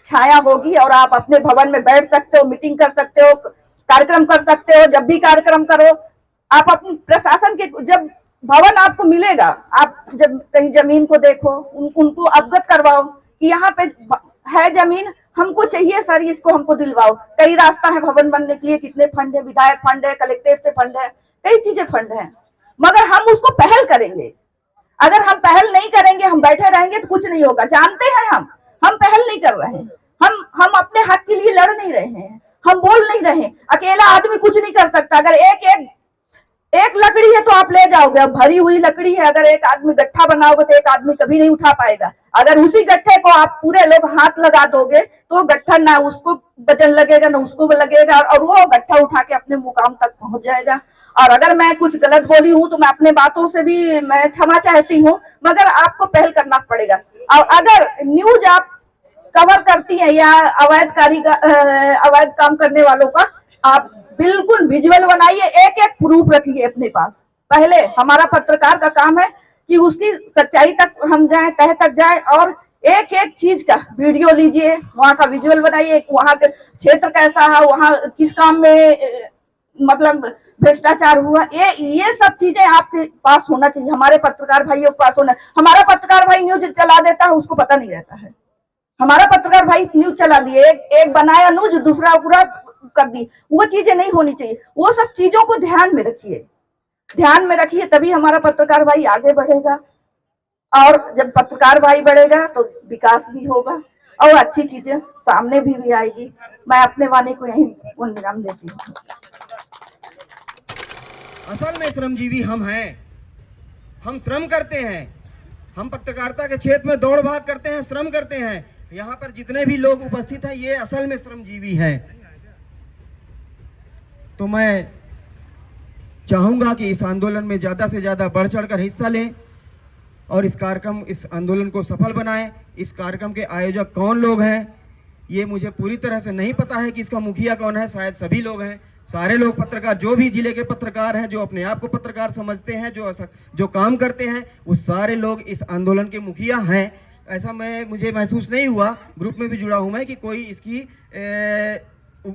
छाया होगी और आप अपने भवन में बैठ सकते हो, मीटिंग कर सकते हो, कार्यक्रम कर सकते हो। जब भी कार्यक्रम करो आप अपने प्रशासन के, जब भवन आपको मिलेगा, आप जब कहीं जमीन को देखो, उनको अवगत करवाओ कि यहाँ पे है जमीन, हमको चाहिए सर, इसको हमको दिलवाओ। कई रास्ता है भवन बनने के लिए, कितने फंड है, विधायक फंड है, कलेक्ट्रेट से फंड है, कई चीजें फंड है, मगर हम उसको पहल करेंगे। अगर हम पहल नहीं करेंगे, हम बैठे रहेंगे तो कुछ नहीं होगा। जानते हैं हम पहल नहीं कर रहे हैं, हम अपने हक के लिए लड़ नहीं रहे हैं, हम बोल नहीं रहे। अकेला आदमी कुछ नहीं कर सकता। अगर एक लकड़ी है तो आप ले जाओगे, अब भरी हुई लकड़ी है, अगर एक आदमी गट्ठा बनाओगे तो एक आदमी कभी नहीं उठा पाएगा। अगर उसी गट्ठे को आप पूरे लोग हाथ लगा दोगे तो गट्ठा ना उसको वजन लगेगा ना उसको लगेगा, और वो गट्ठा उठा के अपने मुकाम तक पहुंच जाएगा। और अगर मैं कुछ गलत बोली हूं तो मैं अपने बातों से भी मैं क्षमा चाहती हूँ, मगर आपको पहल करना पड़ेगा। और अगर न्यूज आप कवर करती है या अवैध काम करने वालों का, आप बिल्कुल विजुअल बनाइए, एक एक प्रूफ रखिए अपने पास। पहले हमारा पत्रकार का काम है कि उसकी सच्चाई तक हम जाएं, तह तक जाएं, और एक एक चीज का वीडियो लीजिए, वहां का विजुअल बनाइए, वहां का क्षेत्र कैसा है, वहां किस काम में मतलब भ्रष्टाचार हुआ, ये सब चीजें आपके पास होना चाहिए, हमारे पत्रकार भाइयों के पास होना। हमारा पत्रकार भाई न्यूज चला देता है, उसको पता नहीं रहता है। हमारा पत्रकार भाई न्यूज चला दिए, एक बनाया न्यूज, दूसरा पूरा कर दी, वो चीजें नहीं होनी चाहिए। वो सब चीजों को ध्यान में रखिए, तभी हमारा पत्रकार भाई आगे बढ़ेगा। और जब पत्रकार भाई बढ़ेगा तो विकास भी होगा और अच्छी चीजें सामने भी आएगी। मैं अपने वाणी को यही विराम देती हूँ। असल में श्रमजीवी हम हैं, हम श्रम करते हैं, हम पत्रकारिता के क्षेत्र में दौड़ भाग करते हैं, श्रम करते हैं। यहाँ पर जितने भी लोग उपस्थित हैं ये असल में श्रमजीवी हैं। तो मैं चाहूंगा कि इस आंदोलन में ज्यादा से ज्यादा बढ़ चढ़कर हिस्सा लें और इस आंदोलन को सफल बनाएं। इस कार्यक्रम के आयोजक कौन लोग हैं ये मुझे पूरी तरह से नहीं पता है कि इसका मुखिया कौन है, शायद सभी लोग हैं। सारे लोग पत्रकार, जो भी जिले के पत्रकार हैं, जो अपने आप को पत्रकार समझते हैं, जो काम करते हैं, वो सारे लोग इस आंदोलन के मुखिया हैं। ऐसा मुझे महसूस नहीं हुआ, ग्रुप में भी जुड़ा हूं मैं, कि कोई इसकी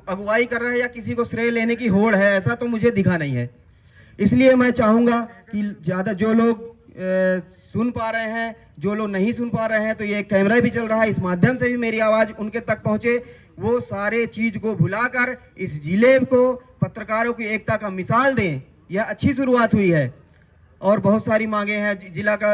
अगुवाई कर रहा है या किसी को श्रेय लेने की होड़ है, ऐसा तो मुझे दिखा नहीं है। इसलिए मैं चाहूँगा कि ज़्यादा जो लोग सुन पा रहे हैं, जो लोग नहीं सुन पा रहे हैं, तो ये कैमरा भी चल रहा है, इस माध्यम से भी मेरी आवाज़ उनके तक पहुँचे। वो सारे चीज़ को भुलाकर इस जिले को पत्रकारों की एकता का मिसाल दें। यह अच्छी शुरुआत हुई है और बहुत सारी मांगे हैं। जिला का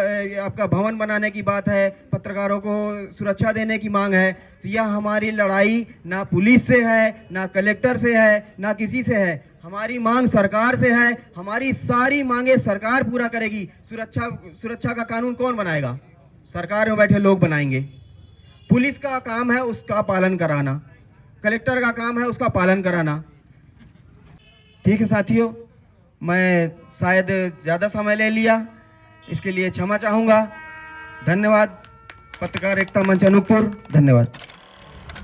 आपका भवन बनाने की बात है, पत्रकारों को सुरक्षा देने की मांग है। तो यह हमारी लड़ाई ना पुलिस से है, ना कलेक्टर से है, ना किसी से है। हमारी मांग सरकार से है। हमारी सारी मांगे सरकार पूरा करेगी। सुरक्षा का कानून कौन बनाएगा? सरकार में बैठे लोग बनाएंगे। पुलिस का काम है उसका पालन कराना, कलेक्टर का काम है उसका पालन कराना। ठीक है साथियों, मैं शायद ज़्यादा समय ले लिया, इसके लिए क्षमा चाहूँगा। धन्यवाद। पत्रकार एकता मंच अनूपपुर, धन्यवाद।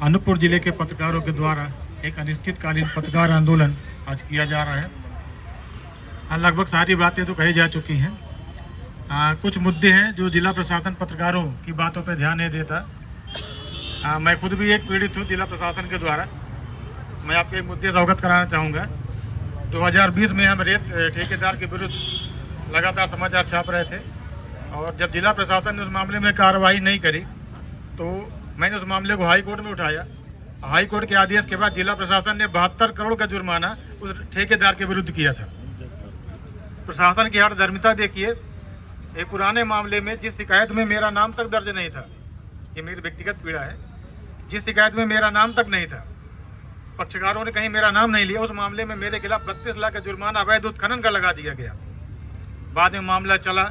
अनूपपुर जिले के पत्रकारों के द्वारा एक अनिश्चितकालीन पत्रकार आंदोलन आज किया जा रहा है। लगभग सारी बातें तो कही जा चुकी हैं। कुछ मुद्दे हैं जो जिला प्रशासन पत्रकारों की बातों पर ध्यान नहीं देता। मैं खुद भी एक पीड़ित हूँ जिला प्रशासन के द्वारा। मैं आपके मुद्दे से अवगत कराना चाहूँगा। 2020 में हम रेत ठेकेदार के विरुद्ध लगातार समाचार छाप रहे थे और जब जिला प्रशासन ने उस मामले में कार्रवाई नहीं करी तो मैंने उस मामले को हाई कोर्ट में उठाया। हाई कोर्ट के आदेश के बाद जिला प्रशासन ने 72 करोड़ का जुर्माना उस ठेकेदार के विरुद्ध किया था। प्रशासन की हठधर्मिता देखिए। एक पुराने मामले में जिस शिकायत में मेरा नाम तक दर्ज नहीं था, ये मेरी व्यक्तिगत पीड़ा है, जिस शिकायत में मेरा नाम तक नहीं था, पक्षकारों ने कहीं मेरा नाम नहीं लिया, उस मामले में मेरे खिलाफ 32 लाख का जुर्माना अवैध उत्खनन का लगा दिया गया। बाद में मामला चला,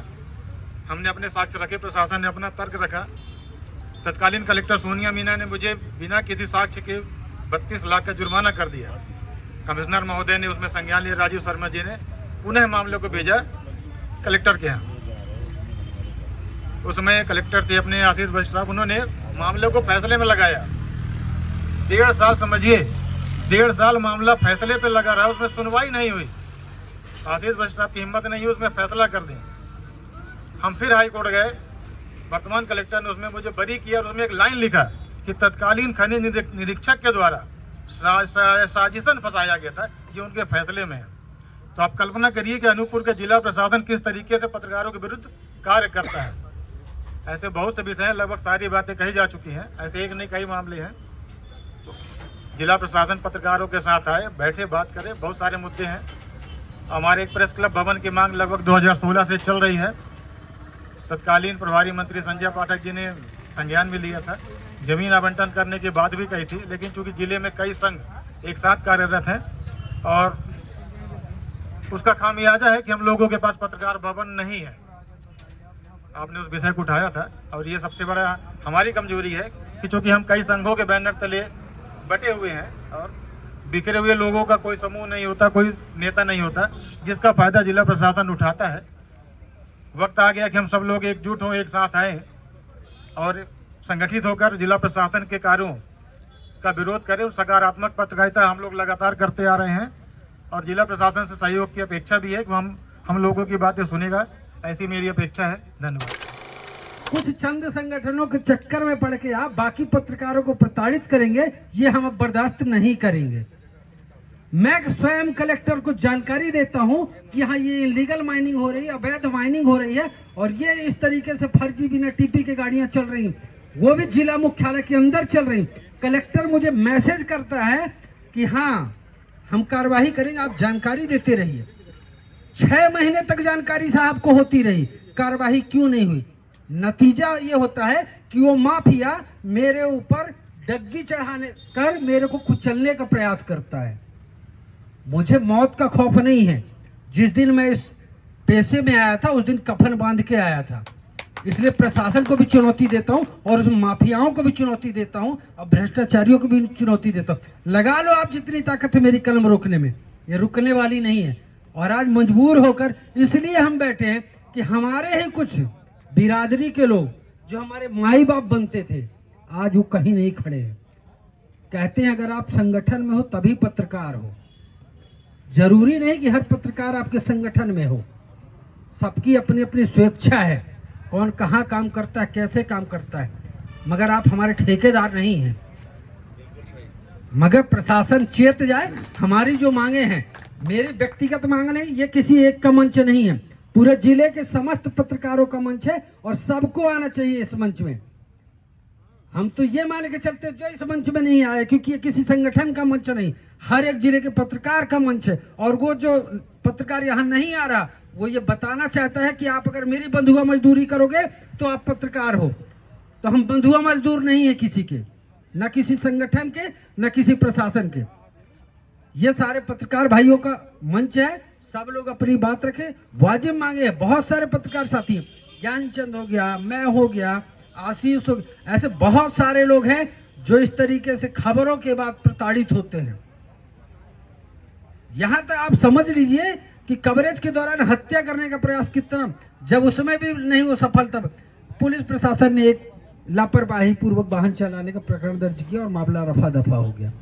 हमने अपने साक्ष्य रखे, प्रशासन ने अपना तर्क रखा। तत्कालीन कलेक्टर सोनिया मीना ने मुझे बिना किसी साक्ष्य के 32 लाख का जुर्माना कर दिया। कमिश्नर महोदय ने उसमें संज्ञान लिया। राजीव शर्मा जी ने पुनः मामले को भेजा कलेक्टर के यहाँ। उसमें कलेक्टर थे अपने आशीष वशिष्ठ साहब, उन्होंने मामले को फैसले में लगाया। 1.5 साल समझिए, 1.5 साल मामला फैसले पे लगा रहा, उसमें सुनवाई नहीं हुई। आशीष वशिष्ठ साहब की हिम्मत नहीं हुई उसमें फैसला कर दें। हम फिर हाई कोर्ट गए। वर्तमान कलेक्टर ने उसमें मुझे बरी किया और उसमें एक लाइन लिखा कि तत्कालीन खनिज निरीक्षक के द्वारा साजिशन फंसाया गया था, ये उनके फैसले में है। तो आप कल्पना करिए कि अनूपपुर के जिला प्रशासन किस तरीके से पत्रकारों के विरुद्ध कार्य करता है। ऐसे बहुत से विषय हैं, लगभग सारी बातें कही जा चुकी हैं। ऐसे एक नहीं कई मामले हैं। तो जिला प्रशासन पत्रकारों के साथ आए, बैठे, बात करें। बहुत सारे मुद्दे हैं। हमारे एक प्रेस क्लब भवन की मांग लगभग 2016 से चल रही है। तत्कालीन प्रभारी मंत्री संजय पाठक जी ने संज्ञान भी लिया था। जमीन आवंटन करने की बात भी कही थी, लेकिन चूंकि जिले में कई संघ एक साथ कार्यरत हैं और उसका खामियाजा है कि हम लोगों के पास पत्रकार भवन नहीं है। आपने उस विषय को उठाया था और ये सबसे बड़ा हमारी कमजोरी है कि चूंकि हम कई संघों के बैनर तले बटे हुए हैं और बिखरे हुए लोगों का कोई समूह नहीं होता, कोई नेता नहीं होता जिसका फायदा जिला प्रशासन उठाता है। वक्त आ गया कि हम सब लोग एकजुट हों, एक साथ आए और संगठित होकर जिला प्रशासन के कार्यों का विरोध करें। और सकारात्मक पत्रकारिता हम लोग लगातार करते आ रहे हैं और जिला प्रशासन से सहयोग की अपेक्षा भी है कि हम लोगों की बातें सुनेगा, ऐसी मेरी अपेक्षा है। धन्यवाद। कुछ चंद संगठनों के चक्कर में पड़ के आप बाकी पत्रकारों को प्रताड़ित करेंगे, ये हम अब बर्दाश्त नहीं करेंगे। मैं स्वयं कलेक्टर को जानकारी देता हूं कि यहाँ ये इलीगल माइनिंग हो रही है, अवैध माइनिंग हो रही है और ये इस तरीके से फर्जी बिना टीपी के गाड़ियां चल रही, वो भी जिला मुख्यालय के अंदर चल रही। कलेक्टर मुझे मैसेज करता है कि हाँ हम कार्रवाई करेंगे, आप जानकारी देते रहिए। 6 महीने तक जानकारी साहब को होती रही, कार्रवाई क्यों नहीं हुई? नतीजा ये होता है कि वो माफिया मेरे ऊपर डग्गी चढ़ाने कर मेरे को कुचलने का प्रयास करता है। मुझे मौत का खौफ नहीं है। जिस दिन मैं इस पेशे में आया था उस दिन कफन बांध के आया था, इसलिए प्रशासन को भी चुनौती देता हूं और उस माफियाओं को भी चुनौती देता हूं और भ्रष्टाचारियों को भी चुनौती देता हूं। लगा लो आप जितनी ताकत है मेरी कलम रोकने में, ये रुकने वाली नहीं है। और आज मजबूर होकर इसलिए हम बैठे हैं कि हमारे ही कुछ बिरादरी के लोग जो हमारे माई बाप बनते थे, आज वो कहीं नहीं खड़े हैं। कहते हैं अगर आप संगठन में हो तभी पत्रकार हो। जरूरी नहीं कि हर पत्रकार आपके संगठन में हो। सबकी अपनी अपनी स्वेच्छा है, कौन कहाँ काम करता है, कैसे काम करता है, मगर आप हमारे ठेकेदार नहीं हैं। मगर प्रशासन चेत जाए। हमारी जो मांगे हैं, मेरी व्यक्तिगत मांग नहीं, ये किसी एक का मंच नहीं है, पूरे जिले के समस्त पत्रकारों का मंच है और सबको आना चाहिए इस मंच में। हम तो ये मान के चलते जो इस मंच में नहीं आए, क्योंकि ये किसी संगठन का मंच नहीं, हर एक जिले के पत्रकार का मंच है। और वो जो पत्रकार यहाँ नहीं आ रहा, वो ये बताना चाहता है कि आप अगर मेरी बंधुआ मजदूरी करोगे तो आप पत्रकार हो। तो हम बंधुआ मजदूर नहीं है किसी के, न किसी संगठन के, न किसी प्रशासन के। ये सारे पत्रकार भाइयों का मंच है, सब लोग अपनी बात रखें, वाजिब मांगे। बहुत सारे पत्रकार साथी, ज्ञानचंद हो गया, मैं हो गया, आशीष हो गया, ऐसे बहुत सारे लोग हैं जो इस तरीके से खबरों के बाद प्रताड़ित होते हैं। यहां तक आप समझ लीजिए कि कवरेज के दौरान हत्या करने का प्रयास कितना, जब उसमें भी नहीं हो सफल, तब पुलिस प्रशासन ने एक लापरवाही पूर्वक वाहन चलाने का प्रकरण दर्ज किया और मामला रफा दफा हो गया।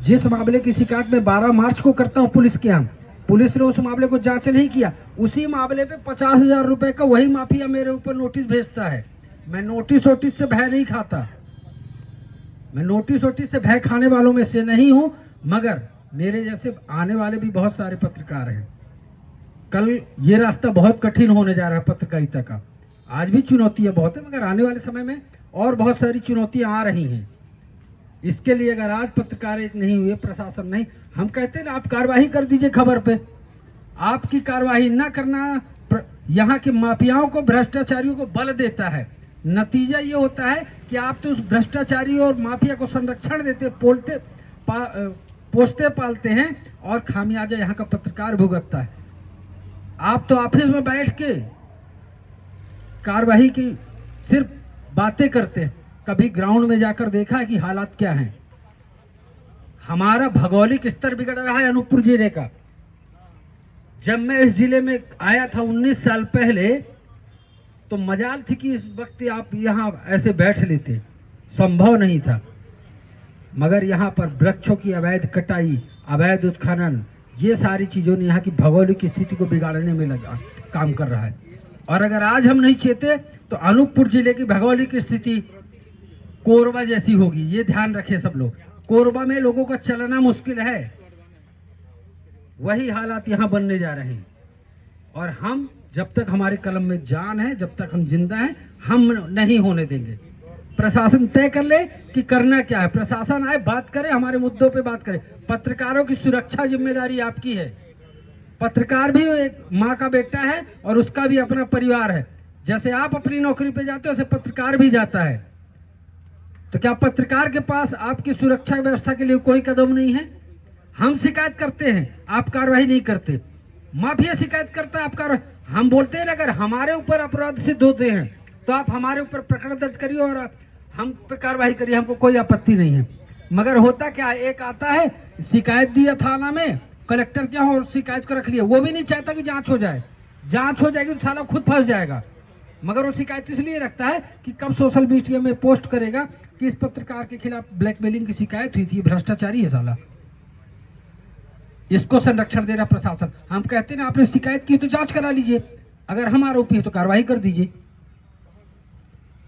जिस मामले की शिकायत मैं 12 मार्च को करता हूं पुलिस के यहाँ, पुलिस ने उस मामले को जांच नहीं किया। उसी मामले पे 50,000 रुपए का वही माफिया मेरे ऊपर नोटिस भेजता है। मैं नोटिस से भय नहीं खाता, मैं नोटिस से भय खाने वालों में से नहीं हूं, मगर मेरे जैसे आने वाले भी बहुत सारे पत्रकार हैं। कल ये रास्ता बहुत कठिन होने जा रहा है पत्रकारिता का। आज भी चुनौतियां बहुत है, मगर आने वाले समय में और बहुत सारी चुनौतियां आ रही हैं। इसके लिए अगर आज पत्रकार एक नहीं हुए, प्रशासन नहीं, हम कहते हैं ना, आप कार्रवाई कर दीजिए खबर पे। आपकी कार्रवाई न करना यहाँ के माफियाओं को, भ्रष्टाचारियों को बल देता है। नतीजा ये होता है कि आप तो उस भ्रष्टाचारी और माफिया को संरक्षण देते, पोसते पालते हैं, और खामियाजा यहाँ का पत्रकार भुगतता है। आप तो ऑफिस में बैठ के कार्रवाई की सिर्फ बातें करते हैं, कभी ग्राउंड में जाकर देखा है कि हालात क्या हैं। हमारा भौगोलिक स्तर बिगड़ रहा है अनूपपुर जिले का। जब मैं इस जिले में आया था 19 साल पहले, तो मजाल थी कि इस वक्त आप यहाँ ऐसे बैठ लेते, संभव नहीं था। मगर यहाँ पर वृक्षों की अवैध कटाई, अवैध उत्खनन, ये सारी चीज़ों ने यहाँ की भौगोलिक स्थिति को बिगाड़ने में लगा काम कर रहा है। और अगर आज हम नहीं चेते तो अनूपपुर जिले की भौगोलिक स्थिति कोरबा जैसी होगी। ये ध्यान रखें सब लोग, कोरबा में लोगों का चलना मुश्किल है, वही हालात यहाँ बनने जा रहे हैं। और हम, जब तक हमारे कलम में जान है, जब तक हम जिंदा हैं, हम नहीं होने देंगे। प्रशासन तय कर ले कि करना क्या है, प्रशासन आए, बात करे, हमारे मुद्दों पे बात करे। पत्रकारों की सुरक्षा जिम्मेदारी आपकी है। पत्रकार भी एक माँ का बेटा है और उसका भी अपना परिवार है। जैसे आप अपनी नौकरी पे जाते हो, वैसे पत्रकार भी जाता है। तो क्या पत्रकार के पास आपकी सुरक्षा व्यवस्था के लिए कोई कदम नहीं है? हम शिकायत करते हैं, आप कार्रवाई नहीं करते। माफिया शिकायत करता है, आप कार्रवाई। हम बोलते हैं अगर हमारे ऊपर अपराध सिद्ध होते हैं तो आप हमारे ऊपर प्रकरण दर्ज करिए और हम पे कार्रवाई करिए, हमको कोई आपत्ति नहीं है। मगर होता क्या, एक आता है, शिकायत दिया थाना में, कलेक्टर क्या हो, शिकायत को रख लिया, वो भी नहीं चाहता कि जांच हो जाए। जांच हो जाएगी तो साला खुद फंस जाएगा। मगर वो शिकायत इसलिए रखता है कि कब सोशल मीडिया में पोस्ट करेगा कि इस पत्रकार के खिलाफ ब्लैकमेलिंग की शिकायत हुई थी, भ्रष्टाचारी है साला, इसको संरक्षण दे रहा प्रशासन। हम कहते हैं ना, आपने शिकायत की तो जांच करा लीजिए, अगर हम आरोपी है तो कार्रवाई कर दीजिए,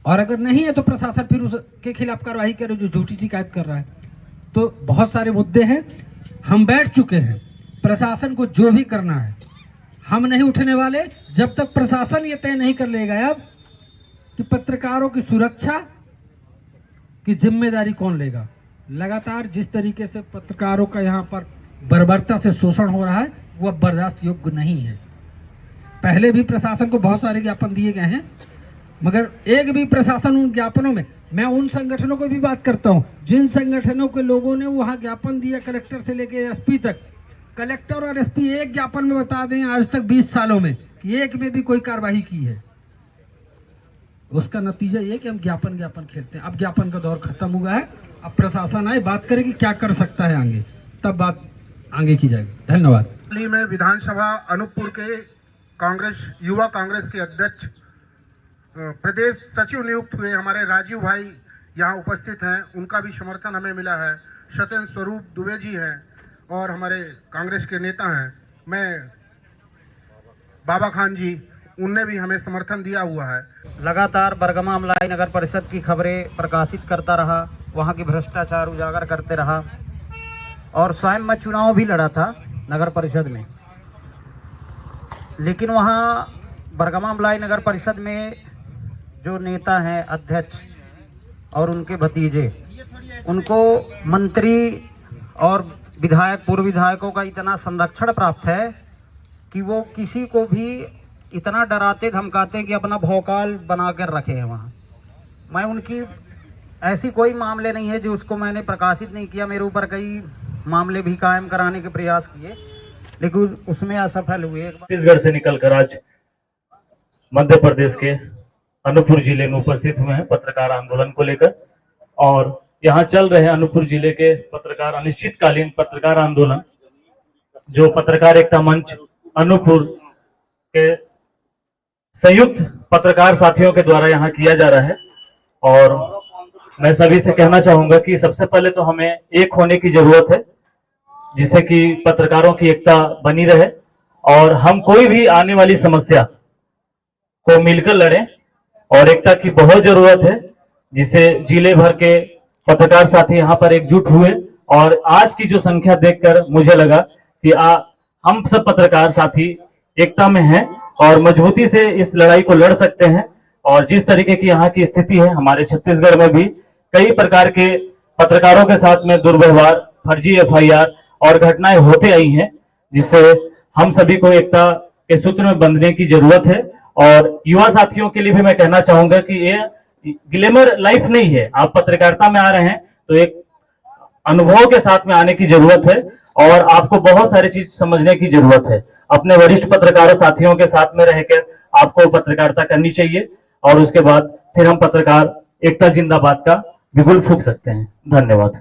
और अगर नहीं है तो प्रशासन फिर उसके खिलाफ कार्रवाई करे जो झूठी शिकायत कर रहा है। तो बहुत सारे मुद्दे हैं, हम बैठ चुके हैं। प्रशासन को जो भी करना है, हम नहीं उठने वाले जब तक प्रशासन ये तय नहीं कर लेगा अब कि पत्रकारों की सुरक्षा की जिम्मेदारी कौन लेगा। लगातार जिस तरीके से पत्रकारों का यहाँ पर बर्बरता से शोषण हो रहा है, वह बर्दाश्त योग्य नहीं है। पहले भी प्रशासन को बहुत सारे ज्ञापन दिए गए हैं, मगर एक भी प्रशासन उन ज्ञापनों में, मैं उन संगठनों को भी बात करता हूं जिन संगठनों के लोगों ने वहां ज्ञापन दिया, कलेक्टर से लेकर एसपी तक, कलेक्टर और एसपी एक ज्ञापन में बता दें आज तक 20 सालों में कि एक में भी कोई कार्रवाई की है। उसका नतीजा ये कि हम ज्ञापन खेलते हैं। अब ज्ञापन का दौर खत्म हुआ है, अब प्रशासन आए, बात करे कि क्या कर सकता है आगे, तब बात आगे की जाएगी। धन्यवाद। हाल ही में विधानसभा अनूपपुर के कांग्रेस, युवा कांग्रेस के अध्यक्ष प्रदेश सचिव नियुक्त हुए हमारे राजीव भाई यहाँ उपस्थित हैं, उनका भी समर्थन हमें मिला है। सत्येंद्र स्वरूप दुबे जी हैं और हमारे कांग्रेस के नेता हैं, मैं बाबा खान जी, उनने भी हमें समर्थन दिया हुआ है। लगातार बरगमा अमलाई नगर परिषद की खबरें प्रकाशित करता रहा, वहाँ की भ्रष्टाचार उजागर करते रहा और स्वयं मैं चुनाव भी लड़ा था नगर परिषद में। लेकिन वहाँ बरगमा अमलाई नगर परिषद में जो नेता हैं अध्यक्ष और उनके भतीजे, उनको मंत्री और विधायक, पूर्व विधायकों का इतना संरक्षण प्राप्त है कि वो किसी को भी इतना डराते धमकाते कि अपना भौकाल बना कर रखे हैं वहाँ। मैं उनकी ऐसी कोई मामले नहीं है जो उसको मैंने प्रकाशित नहीं किया। मेरे ऊपर कई मामले भी कायम कराने के प्रयास किए, लेकिन उसमें असफल हुए। छत्तीसगढ़ से निकलकर आज मध्य प्रदेश के अनूपपुर जिले में उपस्थित हुए हैं पत्रकार आंदोलन को लेकर। और यहाँ चल रहे अनूपपुर जिले के पत्रकार अनिश्चितकालीन पत्रकार आंदोलन, जो पत्रकार एकता मंच अनूपपुर के संयुक्त पत्रकार साथियों के द्वारा यहाँ किया जा रहा है। और मैं सभी से कहना चाहूंगा कि सबसे पहले तो हमें एक होने की जरूरत है, जिससे कि पत्रकारों की एकता बनी रहे और हम कोई भी आने वाली समस्या को मिलकर लड़ें। और एकता की बहुत जरूरत है, जिससे जिले भर के पत्रकार साथी यहाँ पर एकजुट हुए। और आज की जो संख्या देखकर मुझे लगा कि हम सब पत्रकार साथी एकता में हैं और मजबूती से इस लड़ाई को लड़ सकते हैं। और जिस तरीके की यहाँ की स्थिति है, हमारे छत्तीसगढ़ में भी कई प्रकार के पत्रकारों के साथ में दुर्व्यवहार, फर्जी FIR और घटनाएं होते आई हैं, जिससे हम सभी को एकता के सूत्र में बंधने की जरूरत है। और युवा साथियों के लिए भी मैं कहना चाहूंगा कि ये ग्लैमर लाइफ नहीं है। आप पत्रकारिता में आ रहे हैं तो एक अनुभव के साथ में आने की जरूरत है और आपको बहुत सारी चीज समझने की जरूरत है। अपने वरिष्ठ पत्रकारों साथियों के साथ में रहकर आपको पत्रकारिता करनी चाहिए और उसके बाद फिर हम पत्रकार एकता जिंदाबाद का बिगुल फूंक सकते हैं। धन्यवाद।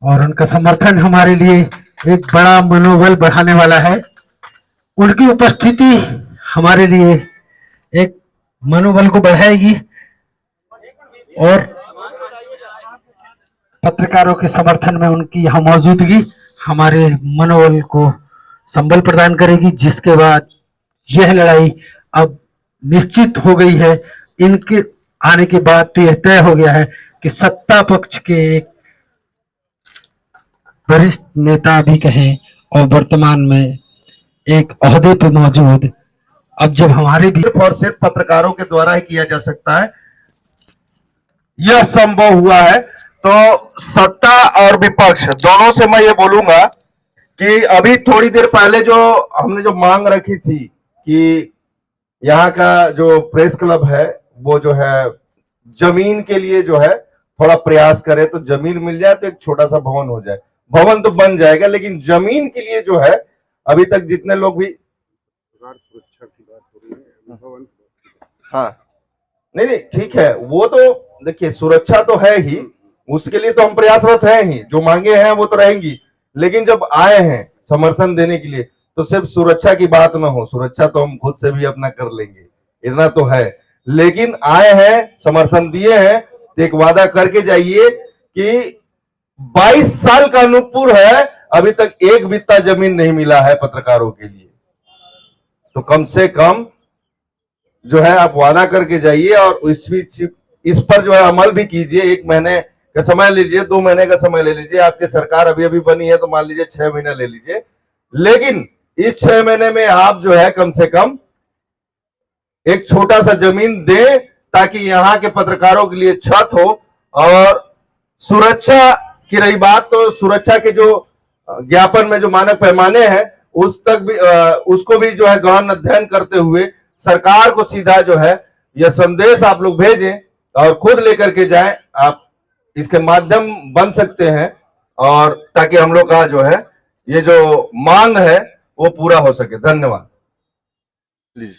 और उनका समर्थन हमारे लिए एक बड़ा मनोबल बढ़ाने वाला है। उनकी उपस्थिति हमारे लिए एक मनोबल को बढ़ाएगी और पत्रकारों के समर्थन में उनकी यहाँ मौजूदगी हमारे मनोबल को संबल प्रदान करेगी, जिसके बाद यह लड़ाई अब निश्चित हो गई है। इनके आने के बाद तो यह तय हो गया है कि सत्ता पक्ष के एक वरिष्ठ नेता भी कहें और वर्तमान में एक ओहदे पे मौजूद, अब जब हमारे भी सिर्फ और सिर्फ पत्रकारों के द्वारा ही किया जा सकता है, यह संभव हुआ है। तो सत्ता और विपक्ष दोनों से मैं ये बोलूंगा कि अभी थोड़ी देर पहले जो हमने जो मांग रखी थी कि यहाँ का जो प्रेस क्लब है वो जो है जमीन के लिए जो है थोड़ा प्रयास करे, तो जमीन मिल जाए तो एक छोटा सा भवन हो जाए। भवन तो बन जाएगा, लेकिन जमीन के लिए जो है अभी तक जितने लोग भी, हाँ नहीं ठीक है, वो तो देखिए सुरक्षा तो है ही, उसके लिए तो हम प्रयासरत हैं ही, जो मांगे हैं वो तो रहेंगी। लेकिन जब आए हैं समर्थन देने के लिए तो सिर्फ सुरक्षा की बात ना हो, सुरक्षा तो हम खुद से भी अपना कर लेंगे, इतना तो है। लेकिन आए हैं, समर्थन दिए हैं, तो एक वादा करके जाइए कि 22 साल का अनूपपुर है, अभी तक एक बित्ता जमीन नहीं मिला है पत्रकारों के लिए। तो कम से कम जो है आप वादा करके जाइए और इस पर जो है अमल भी कीजिए। 1 महीने का समय लीजिए, 2 महीने का समय ले लीजिए। आपकी सरकार अभी अभी बनी है तो मान लीजिए 6 महीने ले लीजिए, लेकिन इस 6 महीने में आप जो है कम से कम एक छोटा सा जमीन दें, ताकि यहाँ के पत्रकारों के लिए छत हो। और सुरक्षा की रही बात, तो सुरक्षा के जो ज्ञापन में जो मानक पैमाने हैं उस तक भी उसको भी जो है गहन अध्ययन करते हुए सरकार को सीधा जो है यह संदेश आप लोग भेजें और खुद लेकर के जाएं। आप इसके माध्यम बन सकते हैं और ताकि हम लोग का जो है ये जो मांग है वो पूरा हो सके। धन्यवाद। प्लीज